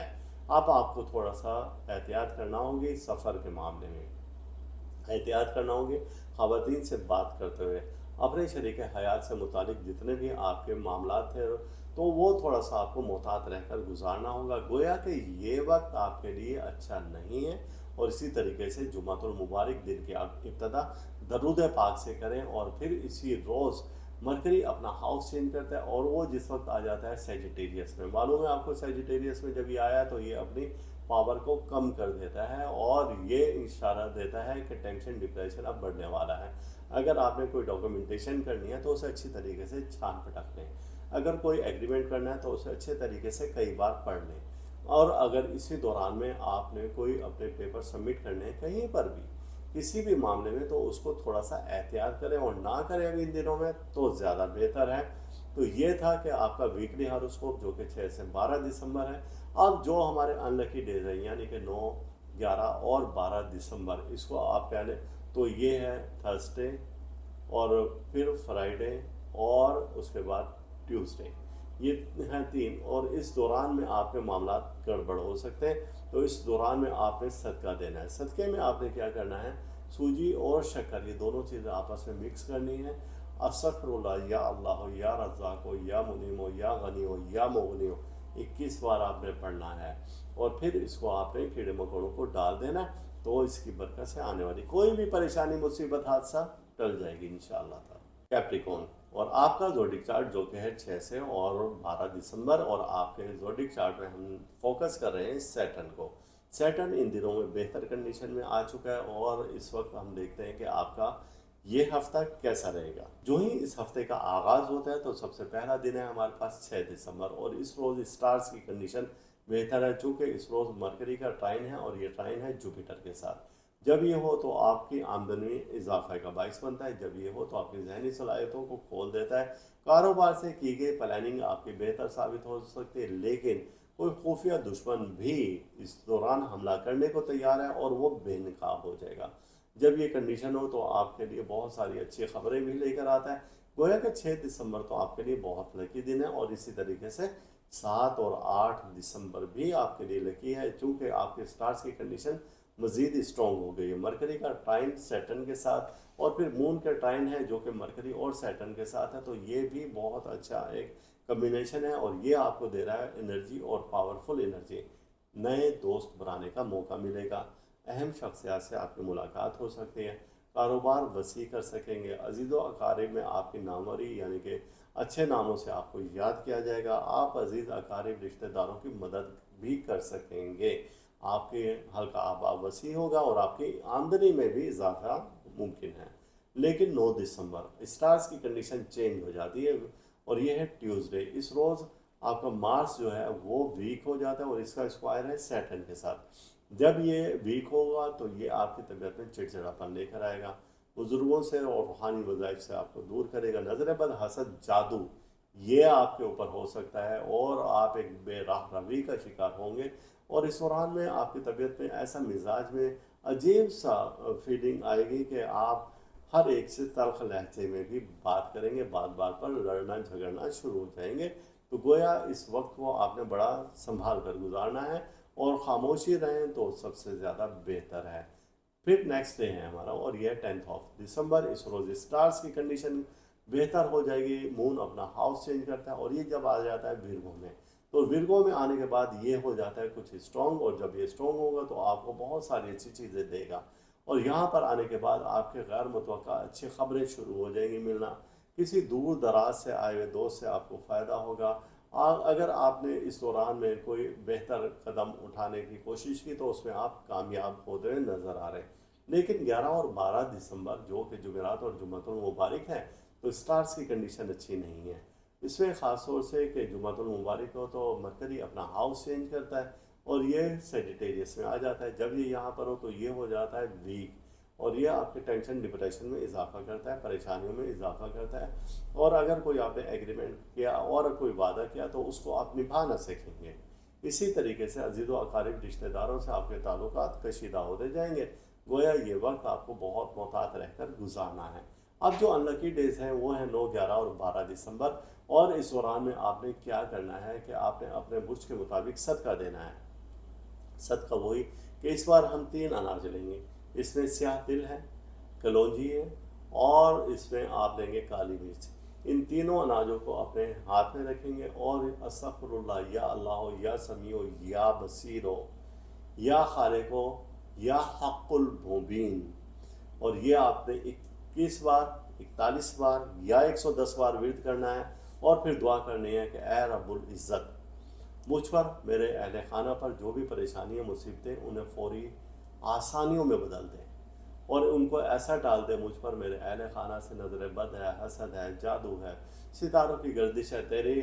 अब आपको थोड़ा सा एहतियात करना होगी सफ़र के मामले में, एहतियात करना होगी ख़वातीन से बात करते हुए। अपने शरीक हयात से मुतालिक जितने भी आपके मामलात थे, तो वो थोड़ा सा आपको मोहतात रहकर गुजारना होगा। गोया कि ये वक्त आपके लिए अच्छा नहीं है। और इसी तरीके से जुमातुल मुबारक दिन की आप इब्तदा दरूद पाक से करें और फिर इसी रोज़ मरकरी अपना हाउस चेंज करता है और वो जिस वक्त आ जाता है सेजिटेरियस में। मालूम है आपको, सेजिटेरियस में जब ये आया तो ये अपनी पावर को कम कर देता है और ये इशारा देता है कि टेंशन डिप्रेशन अब बढ़ने वाला है। अगर आपने कोई डॉक्यूमेंटेशन करनी है तो उसे अच्छी तरीके से छान पटक लें। अगर कोई एग्रीमेंट करना है तो उसे अच्छे तरीके से कई बार पढ़ लें। और अगर इसी दौरान में आपने कोई अपने पेपर सबमिट करने हैं कहीं पर भी, किसी भी मामले में, तो उसको थोड़ा सा एहतियात करें और ना करें अभी इन दिनों में तो ज़्यादा बेहतर है। तो ये था कि आपका वीकली हॉरोस्कोप जो कि 6 से 12 दिसंबर है। अब जो हमारे अनलकी डेज हैं यानी कि 9, 11 और 12 दिसंबर, इसको आप पहले तो ये है थर्सडे और फिर फ्राइडे और उसके बाद ट्यूसडे, ये हैं 3। और इस दौरान में आपके मामलात गड़बड़ हो सकते हैं। तो इस दौरान में आपने सदका देना है। सदक़े में आपने क्या करना है, सूजी और शक्कर ये दोनों चीज़ें आपस में मिक्स करनी है। अस्तगफिरुल्लाह, या अल्लाह हो, या रज़्ज़ाक़ हो, या मुनीम हो, या गनी हो, या मुग़नी हो, 21 बार आपने पढ़ना है। और फिर इसको आपने कीड़े मकोड़ों को डाल देना, तो इसकी बरकत से आने वाली कोई भी परेशानी मुसीबत हादसा टल जाएगी इंशाअल्लाह ताला। कैप्रिकॉन, और आपका ज़ोडिक चार्ट जो कि है 6 से और 12 दिसंबर, और आपके ज़ोडिक चार्ट में हम फोकस कर रहे हैं सैटर्न को। सैटर्न इन दिनों में बेहतर कंडीशन में आ चुका है और इस वक्त हम देखते हैं कि आपका ये हफ्ता कैसा रहेगा। जो ही इस हफ्ते का आगाज़ होता है तो सबसे पहला दिन है हमारे पास 6 दिसंबर, और इस रोज़ स्टार्स की कंडीशन बेहतर है चूँकि इस रोज़ मरकरी का ट्राइन है और ये ट्राइन है जुपिटर के साथ। जब ये हो तो आपकी आमदनी में इजाफा का बाइस बनता है। जब ये हो तो आपकी जहनी सलाहियतों को खोल देता है। कारोबार से की गई प्लानिंग आपकी बेहतर साबित हो सकती है, लेकिन कोई खुफिया दुश्मन भी इस दौरान हमला करने को तैयार है और वो बेनकाब हो जाएगा। जब ये कंडीशन हो तो आपके लिए बहुत सारी अच्छी खबरें भी लेकर आता है। गोया कि 6 दिसंबर तो आपके लिए बहुत लकी दिन है और इसी तरीके से 7 और 8 दिसंबर भी आपके लिए लकी है, चूँकि आपके स्टार्स की कंडीशन मज़ीद स्ट्रॉन्ग हो गई है। मरकरी का ट्राइन सैटर्न के साथ और फिर मून का ट्राइन है जो कि मरकरी और सैटर्न के साथ है, तो ये भी बहुत अच्छा एक कम्बिनेशन है और ये आपको दे रहा है एनर्जी और पावरफुल एनर्जी। नए दोस्त बनाने का मौका मिलेगा, अहम शख्सियात से आपकी मुलाकात हो सकती है, कारोबार वसी कर सकेंगे, अजीज़ व अकारिब में आपकी नामवरी यानी कि अच्छे नामों से आपको याद किया जाएगा। आप अजीज़ अकारिब रिश्तेदारों की मदद भी कर सकेंगे। आपके हल्का आबा वसी होगा और आपकी आमदनी में भी इजाफा मुमकिन है। लेकिन 9 दिसंबर स्टार्स की कंडीशन चेंज हो जाती है और ये है ट्यूसडे। इस रोज़ आपका मार्स जो है वो वीक हो जाता है और इसका स्क्वायर है सैटर्न के साथ। जब ये वीक होगा तो ये आपकी तबीयत में चिड़चिड़ापन लेकर आएगा, बुजुर्गों से और रूहानी वज़ाइफ से आपको दूर करेगा। नज़र बद, हसद, जादू ये आपके ऊपर हो सकता है और आप एक बेराह रवी का शिकार होंगे। और इस दौरान में आपकी तबीयत में ऐसा मिजाज में अजीब सा फीलिंग आएगी कि आप हर एक से तल्ख लहजे में भी बात करेंगे, बात बात पर लड़ना झगड़ना शुरू हो जाएंगे। तो गोया इस वक्त को आपने बड़ा संभाल कर गुजारना है और खामोशी रहें तो सबसे ज़्यादा बेहतर है। फिर नेक्स्ट डे है हमारा और यह 10 दिसंबर। इस रोज़ स्टार्स की कंडीशन बेहतर हो जाएगी, मून अपना हाउस चेंज करता है और ये जब आ जाता है विर्गो में, तो विर्गो में आने के बाद ये हो जाता है कुछ स्ट्रॉन्ग, और जब ये स्ट्रॉन्ग होगा तो आपको बहुत सारी अच्छी चीज़ें देगा। और यहाँ पर आने के बाद आपके गैर मुतवक्का अच्छी खबरें शुरू हो जाएंगी मिलना। किसी दूर दराज से आए हुए दोस्त से आपको फ़ायदा होगा। अगर आपने इस दौरान में कोई बेहतर कदम उठाने की कोशिश की तो उसमें आप कामयाब होते हुए नज़र आ रहे हैं। लेकिन 11 और 12 दिसंबर जो कि जुमेरात और जुम्मतुल मुबारक है, तो स्टार्स की कंडीशन अच्छी नहीं है। इसमें ख़ास तौर से कि जुम्मतुल मुबारक हो तो मरकरी अपना हाउस चेंज करता है और ये सेजिटेरियस में आ जाता है। जब ये यहाँ पर हो तो ये हो जाता है वीक, और ये आपके टेंशन डिप्रेशन में इजाफा करता है, परेशानियों में इजाफा करता है। और अगर कोई आपने एग्रीमेंट किया और कोई वादा किया तो उसको आप निभा ना सकेंगे। इसी तरीके से अजीज़ व अकारिब रिश्तेदारों से आपके ताल्लुकात कशीदा होते जाएंगे। गोया ये वक्त आपको बहुत मोहतात रहकर गुजारना है। अब जो अनलकी डेज हैं वो हैं 9, 11 और 12 दिसंबर। और इस दौरान में आपने क्या करना है कि आपने अपने बुर्ज के मुताबिक सदका देना है। सदका वही कि इस बार हम 3 अनाज लेंगे। इसमें स्याह तिल है, कलौंजी है और इसमें आप लेंगे काली मिर्च। इन तीनों अनाजों को अपने हाथ में रखेंगे और अस्तगफिरुल्लाह, या अल्लाह, या समीओ, या बसीरो, या खालिको, या हक़ुल मुबीन, और ये आपने 21 बार, 41 बार या 110 बार विर्द करना है। और फिर दुआ करनी है कि ए रब्बुल इज़्ज़त, मुझ पर, मेरे अहल खाना पर जो भी परेशानियाँ मुसीबतें उन्हें फ़ौरी आसानियों में बदल दें और उनको ऐसा डाल दे मुझ पर, मेरे अहल खाना से नज़र बद है, हसद है, जादू है, सितारों की गर्दिश है, तेरे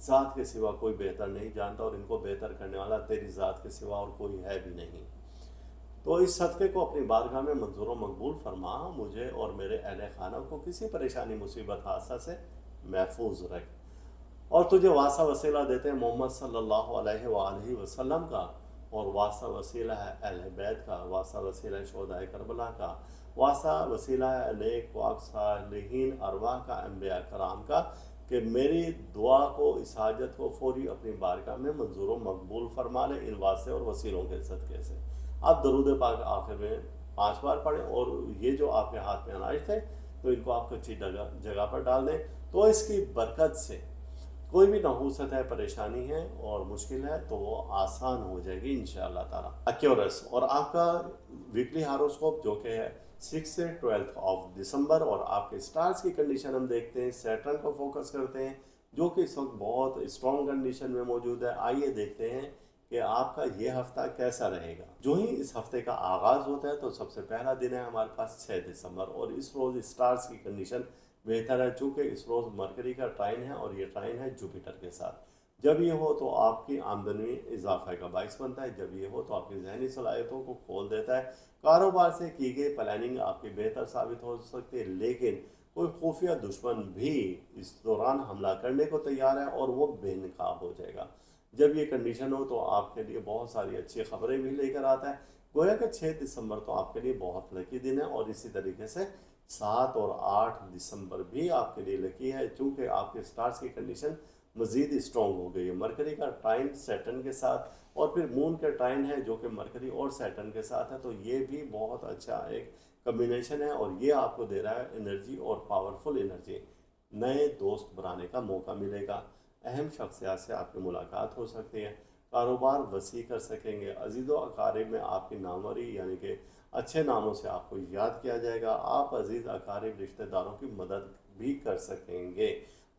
ज़ात के सिवा कोई बेहतर नहीं जानता और इनको बेहतर करने वाला तेरी ज़ात के सिवा और कोई है भी नहीं। तो इस सदक़े को अपनी बारगाह में मंजूर व मकबूल फरमा, मुझे और मेरे अहल खाना को किसी परेशानी मुसीबत हादसा से महफूज रख। और तुझे वासा वसीला देते हैं मोहम्मद सल्लल्लाहु अलैहि वसल्लम का, और वासा वसीला है अहले बैत का, वासा वसीला है शोहदाए करबला का, वासा वसीला है नेक पाक सालिहीन अरवाह का, अंबिया कराम का, कि मेरी दुआ को, इस हाजत को फ़ौरी अपनी बारगाह में मंजूर व मकबूल फरमा ले इन वास्ते और वसीलों के सदक़े से। आप दरूद पाक आखिर में 5 बार पढ़ें और ये जो आपके हाथ में अनाज थे तो इनको आप कच्ची जगह पर डाल दें। तो इसकी बरकत से कोई भी नहूसत है, परेशानी है और मुश्किल है तो वो आसान हो जाएगी इंशाअल्लाह ताला। एक्यूरस और आपका वीकली हारोस्कोप जो कि है 6 से 12 ऑफ दिसंबर, और आपके स्टार्स की कंडीशन हम देखते हैं, सैटर्न को फोकस करते हैं जो कि इस वक्त बहुत स्ट्रॉन्ग कंडीशन में मौजूद है। आइए देखते हैं कि आपका ये हफ्ता कैसा रहेगा। जो ही इस हफ्ते का आगाज़ होता है तो सबसे पहला दिन है हमारे पास 6 दिसंबर, और इस रोज़ स्टार्स की कंडीशन बेहतर है चूँकि इस रोज़ मरकरी का ट्राइन है और ये ट्राइन है जुपिटर के साथ। जब ये हो तो आपकी आमदनी में इजाफा का बाइस बनता है, जब ये हो तो आपकी जहनी सलाहियतों को खोल देता है। कारोबार से की गई प्लानिंग आपकी बेहतर साबित हो सकती है, लेकिन कोई खुफिया दुश्मन भी इस दौरान हमला करने को तैयार है और वो बेनकाब हो जाएगा। जब ये कंडीशन हो तो आपके लिए बहुत सारी अच्छी खबरें भी लेकर आता है। गोया कि 6 दिसंबर तो आपके लिए बहुत लकी दिन है, और इसी तरीके से 7 और 8 दिसंबर भी आपके लिए लकी है चूँकि आपके स्टार्स की कंडीशन मज़ीद स्ट्रॉन्ग हो गई है। मरकरी का ट्राइन सैटर्न के साथ और फिर मून का ट्राइन है जो कि मरकरी और सैटर्न के साथ है, तो ये भी बहुत अच्छा एक कम्बिनेशन है और ये आपको दे रहा है एनर्जी और पावरफुल एनर्जी। नए दोस्त बनाने का मौका मिलेगा, अहम शख्सियात से आपकी मुलाकात हो सकती है, कारोबार वसी कर सकेंगे, अजीज़ व अकारिब में आपकी नामवरी यानी कि अच्छे नामों से आपको याद किया जाएगा। आप अजीज़ अकारिब रिश्तेदारों की मदद भी कर सकेंगे,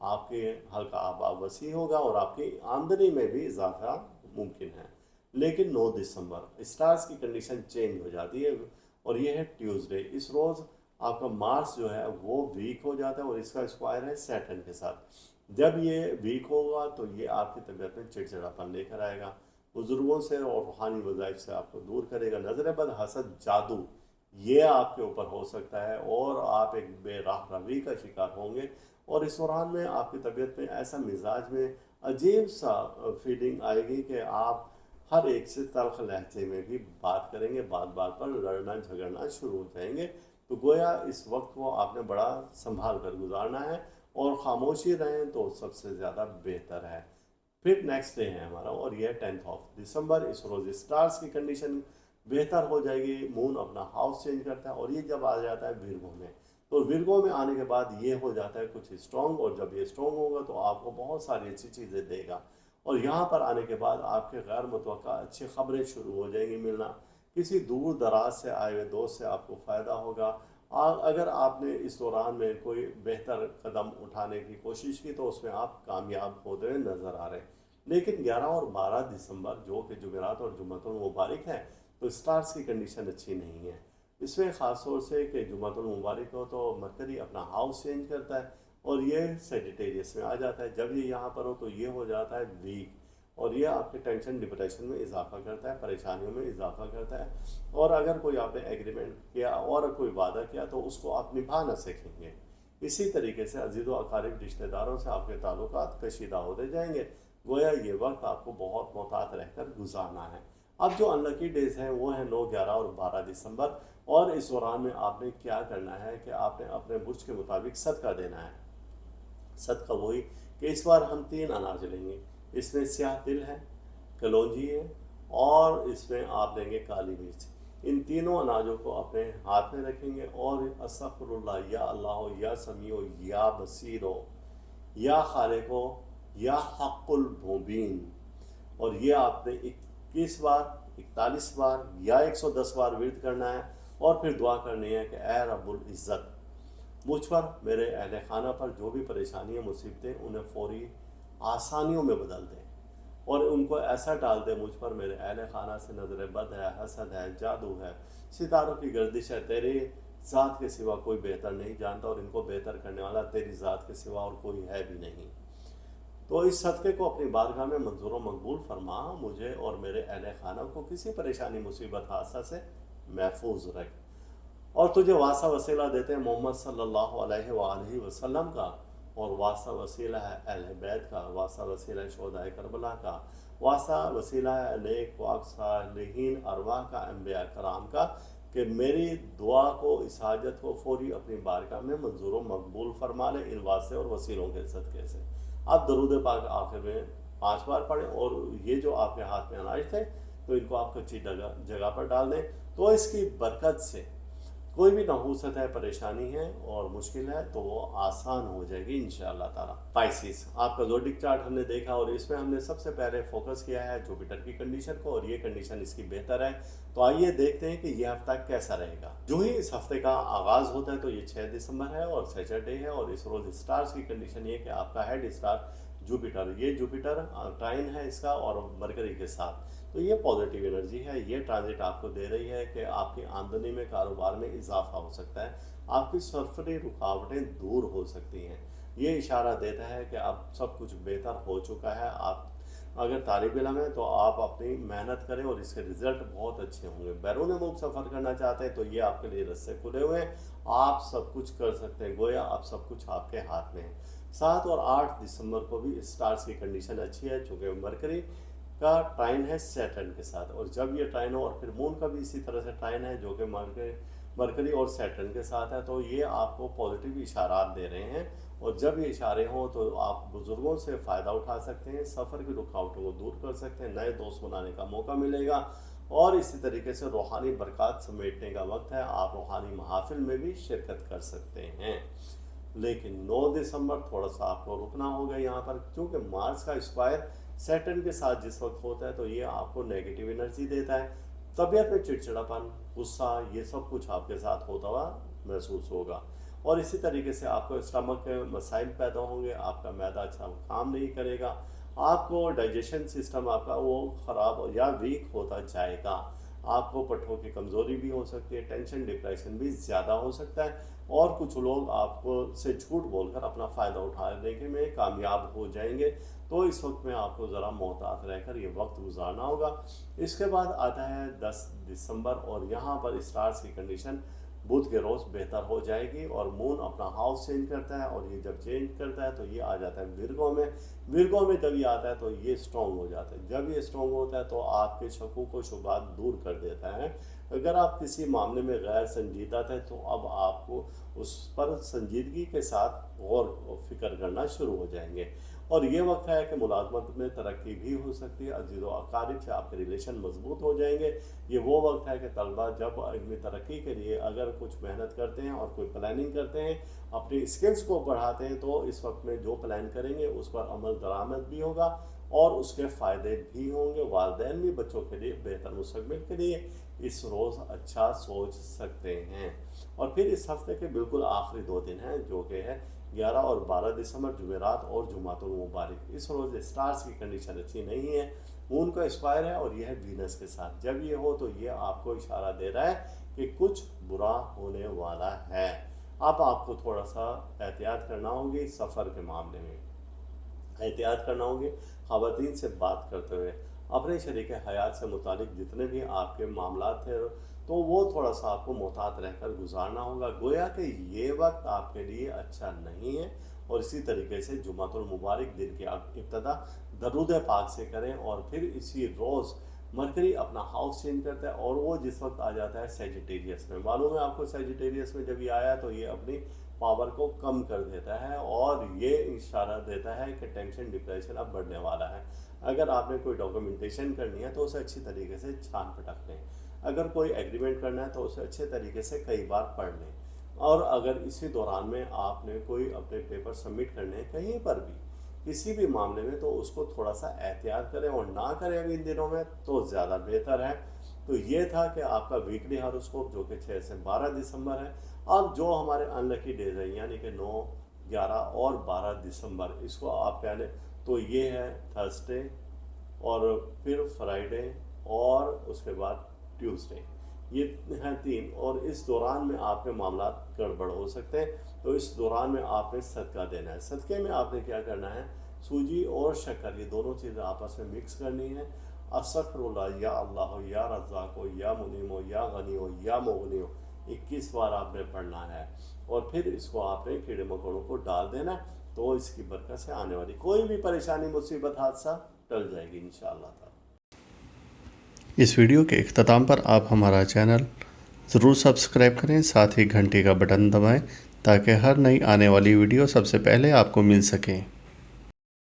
आपके हल्का आबा वसी होगा और आपकी आमदनी में भी इजाफा मुमकिन है। लेकिन 9 दिसंबर स्टार्स की कंडीशन चेंज हो जाती है और ये है ट्यूसडे। इस रोज़ आपका मार्स जो है वो वीक हो जाता है और इसका स्क्वायर है सैटर्न के साथ। जब ये वीक होगा तो ये आपकी तबीयत में चिड़चिड़ापन लेकर आएगा, बुजुर्गों से और रूहानी वज़ाइफ से आपको दूर करेगा, नज़र बद, हसद, जादू ये आपके ऊपर हो सकता है और आप एक बेराह रवी का शिकार होंगे। और इस दौरान में आपकी तबीयत में ऐसा मिजाज में अजीब सा फीलिंग आएगी कि आप हर एक से तल्ख लहजे में भी बात करेंगे, बात बात पर लड़ना झगड़ना शुरू हो जाएंगे। तो गोया इस वक्त को आपने बड़ा संभाल कर गुजारना है और ख़ामोशी रहें तो सबसे ज़्यादा बेहतर है। फिर नेक्स्ट डे है हमारा और यह 10 ऑफ दिसंबर। इस रोज़ स्टार्स की कंडीशन बेहतर हो जाएगी, मून अपना हाउस चेंज करता है और ये जब आ जाता है विर्गो में, तो विर्गो में आने के बाद ये हो जाता है कुछ स्ट्रॉन्ग, और जब ये स्ट्रॉन्ग होगा तो आपको बहुत सारी अच्छी चीज़ें देगा। और यहाँ पर आने के बाद आपके गैर मुतवक्का अच्छी खबरें शुरू हो जाएंगी मिलना, किसी दूर दराज से आए हुए दोस्त से आपको फ़ायदा होगा। अगर आपने इस दौरान में कोई बेहतर कदम उठाने की कोशिश की तो उसमें आप कामयाब होते हुए नज़र आ रहे हैं। लेकिन 11 और 12 दिसंबर जो कि जुमेरात और जुम्मतुल मुबारक हैं तो स्टार्स की कंडीशन अच्छी नहीं है। इसमें ख़ास तौर से कि जुमातुल मुबारक हो तो मरकरी अपना हाउस चेंज करता है और ये सेजिटेरियस में आ जाता है। जब ये यहाँ पर हो तो ये हो जाता है वीक, और ये आपके टेंशन डिप्रेशन में इजाफा करता है, परेशानियों में इजाफा करता है। और अगर कोई आपने एग्रीमेंट किया और कोई वादा किया तो उसको आप निभा ना सकेंगे। इसी तरीके से अजीज़ व अकारिब रिश्तेदारों से आपके ताल्लुकात कशीदा होते जाएंगे। गोया ये वक्त आपको बहुत मोहतात रहकर गुजारना है। अब जो अनलकी डेज़ हैं वो हैं 9, 11 और 12 दिसंबर। और इस दौरान में आपने क्या करना है कि आपने अपने बुर्ज के मुताबिक सदका देना है। सदका वही कि इस बार हम 3 अनाज लेंगे। इसमें स्याह तिल है, कलौंजी है और इसमें आप देंगे काली मिर्च। इन तीनों अनाजों को अपने हाथ में रखेंगे और अस्तगफिरुल्लाह, या अल्लाह, या समीओ, या बसीरो, या खालिको, या हक़ुल मुबीन, और ये आपने 21 बार, 41 बार या 110 बार विर्द करना है। और फिर दुआ करनी है कि ए रब्बुल इज़्ज़त, मुझ पर, मेरे अहल खाना पर जो भी परेशानियाँ मुसीबतें उन्हें फ़ौरी आसानियों में बदल दें, और उनको ऐसा डाल दे मुझ पर, मेरे अहल खाना से नज़र बद है, हसद है, जादू है, सितारों की गर्दिश है, तेरे ज़ात के सिवा कोई बेहतर नहीं जानता और इनको बेहतर करने वाला तेरी ज़ात के सिवा और कोई है भी नहीं। तो इस सदक़े को अपनी बारगाह में मंजूर व मकबूल फरमा, मुझे और मेरे अहल खाना को किसी परेशानी मुसीबत हादसा से महफूज रख। और तुझे वासा वसीला देते हैं मोहम्मद सल्लल्लाहु अलैहि वसल्लम का, और वासा वसीला है अहले बैत का, वासा वसीला है शोहदाए करबला का, वासा वसीला है नेक वाक सालिहीन अरवाह का, अम्बिया कराम का, कि मेरी दुआ को, इस हाजत को फ़ौरी अपनी बारगाह में मंजूर व मकबूल फरमा ले इन वास्ते और वसीलों के सदक़े से। आप दरूद पाक आखिर में 5 बार पढ़ें, और ये जो आपके हाथ में अनाज थे तो इनको आप कच्ची जगह पर डाल दें। तो इसकी बरकत से कोई भी नहूसत है, परेशानी है और मुश्किल है तो वो आसान हो जाएगी इंशाअल्लाह ताला। स्पाइसिस आपका ज़ोडिक चार्ट हमने देखा और इसमें हमने सबसे पहले फोकस किया है जुपिटर की कंडीशन को, और ये कंडीशन इसकी बेहतर है। तो आइए देखते हैं कि ये हफ्ता कैसा रहेगा। जो ही इस हफ्ते का आगाज़ होता है तो ये 6 दिसंबर है और सैटरडे है, और इस रोज़ स्टार्स की कंडीशन ये कि आपका हेड स्टार जुपिटर, ये जुपिटर ट्राइन है इसका और मरकरी के साथ, तो ये पॉजिटिव एनर्जी है। ये ट्रांजिट आपको दे रही है कि आपकी आमदनी में, कारोबार में इजाफा हो सकता है, आपकी सरफरी रुकावटें दूर हो सकती हैं। ये इशारा देता है कि अब सब कुछ बेहतर हो चुका है। आप अगर तालिब इल्म है तो आप अपनी मेहनत करें और इसके रिज़ल्ट बहुत अच्छे होंगे। बैरून मुल्क सफ़र करना चाहते हैं तो ये आपके लिए रास्ते खुले हुए हैं, आप सब कुछ कर सकते हैं, गोया अब सब कुछ आपके हाथ में है। 7 और 8 दिसंबर को भी स्टार्स की कंडीशन अच्छी है, चूँकि मरकरी का ट्राइन है सैटर्न के साथ, और जब ये ट्राइन हो, और फिर मून का भी इसी तरह से ट्राइन है जो कि मरकरी और सैटर्न के साथ है, तो ये आपको पॉजिटिव इशारात दे रहे हैं। और जब ये इशारे हों तो आप बुज़ुर्गों से फ़ायदा उठा सकते हैं, सफ़र की रुकावटों को दूर कर सकते हैं, नए दोस्त बनाने का मौका मिलेगा, और इसी तरीके से रूहानी बरक़ात समेटने का वक्त है। आप रूहानी महाफिल में भी शिरकत कर सकते हैं। लेकिन 9 दिसंबर थोड़ा सा आपको रुकना होगा यहाँ पर, क्योंकि मार्स का स्क्वायर सैटर्न के साथ जिस वक्त होता है तो ये आपको नेगेटिव एनर्जी देता है। तबीयत में चिड़चिड़ापन, गुस्सा, ये सब कुछ आपके साथ होता हुआ महसूस होगा, और इसी तरीके से आपको स्टमक के मसाइल पैदा होंगे, आपका मैदा अच्छा काम नहीं करेगा, आपको डाइजेशन सिस्टम आपका वो ख़राब या वीक होता जाएगा, आपको पट्टों की कमज़ोरी भी हो सकती है, टेंशन डिप्रेशन भी ज़्यादा हो सकता है, और कुछ लोग आपको से झूठ बोलकर अपना फ़ायदा उठाने के में कामयाब हो जाएंगे। तो इस वक्त में आपको ज़रा मोहतात रहकर ये वक्त गुजारना होगा। इसके बाद आता है 10 दिसंबर, और यहाँ पर स्टार्स की कंडीशन बुध के रोज़ बेहतर हो जाएगी, और मून अपना हाउस चेंज करता है, और ये जब चेंज करता है तो ये आ जाता है विर्गो में। विर्गो में जब ये आता है तो ये स्ट्रॉन्ग हो जाता है। जब ये स्ट्रॉन्ग होता है तो आपके शकों को शुबात दूर कर देता है। अगर आप किसी मामले में गैर संजीदा थे तो अब आपको उस पर संजीदगी के साथ गौर व फिक्र करना शुरू हो जाएंगे, और ये वक्त है कि मुलाजमत में तरक्की भी हो सकती है। अजीज़ व अकारिब से आपके रिलेशन मजबूत हो जाएंगे। ये वो वक्त है कि तलबा जब इल्मी तरक्की के लिए अगर कुछ मेहनत करते हैं और कोई प्लानिंग करते हैं, अपनी स्किल्स को बढ़ाते हैं, तो इस वक्त में जो प्लान करेंगे उस पर अमल दरामद भी होगा और उसके फ़ायदे भी होंगे। वालिदैन भी बच्चों के लिए बेहतर मुस्तकबिल के लिए इस रोज़ अच्छा सोच सकते हैं। और फिर इस हफ्ते के बिल्कुल आखिरी 2 दिन हैं जो कि है 11 और 12 दिसंबर, जुमेरात और जुमातुल मुबारक। इस रोज़ स्टार्स की कंडीशन अच्छी नहीं है, मून का स्क्वायर है और यह है वीनस के साथ। जब ये हो तो ये आपको इशारा दे रहा है कि कुछ बुरा होने वाला है। अब आपको थोड़ा सा एहतियात करना होगी सफ़र के मामले में, एहतियात करना होगी ख़वातीन से बात करते हुए। अपने शरीक हयात से मुतालिक जितने भी आपके मामलात थे तो वो थोड़ा सा आपको मोहतात रहकर गुजारना होगा, गोया कि ये वक्त आपके लिए अच्छा नहीं है। और इसी तरीके से जुमातुल मुबारक दिन की आप इब्तदा दरूद पाक से करें और फिर इसी रोज़ मरकरी अपना हाउस चेंज करता है और वो जिस वक्त आ जाता है सेजिटेरियस में, मालूम है आपको सेजिटेरियस में जब ये आया तो ये अपनी पावर को कम कर देता है और ये इशारा देता है कि टेंशन डिप्रेशन अब बढ़ने वाला है। अगर आपने कोई डॉक्यूमेंटेशन करनी है तो उसे अच्छी तरीके से छान पटक लें, अगर कोई एग्रीमेंट करना है तो उसे अच्छे तरीके से कई बार पढ़ लें, और अगर इसी दौरान में आपने कोई अपने पेपर सबमिट करने हैं कहीं पर भी किसी भी मामले में तो उसको थोड़ा सा एहतियात करें और ना करें अभी इन दिनों में तो ज़्यादा बेहतर है। तो ये था कि आपका वीकली हॉरोस्कोप जो कि 6 से 12 दिसंबर है। अब जो हमारे अनलकी डेज हैं यानी कि 9, 11 और 12 दिसंबर, इसको आप कह लें तो ये है थर्सडे और फिर फ्राइडे और उसके बाद ट्यूसडे, ये हैं 3। और इस दौरान में आपके मामला गड़बड़ हो सकते हैं। तो इस दौरान में आपने सदका देना है। सदक़े में आपने क्या करना है, सूजी और शक्कर ये दोनों चीज़ें आपस में मिक्स करनी है। अस्तगफिरुल्लाह या अल्लाह या रज़्ज़ाक़ या मुनीम या गनी या मुग़नी 21 बार आपने पढ़ना है और फिर इसको आपने कीड़े मकोड़ों को डाल देना है। तो इसकी बरकत से आने वाली कोई भी परेशानी मुसीबत हादसा टल जाएगी इंशाअल्लाह ताला। इस वीडियो के इख्तिताम पर आप हमारा चैनल ज़रूर सब्सक्राइब करें, साथ ही घंटी का बटन दबाएं ताकि हर नई आने वाली वीडियो सबसे पहले आपको मिल सके।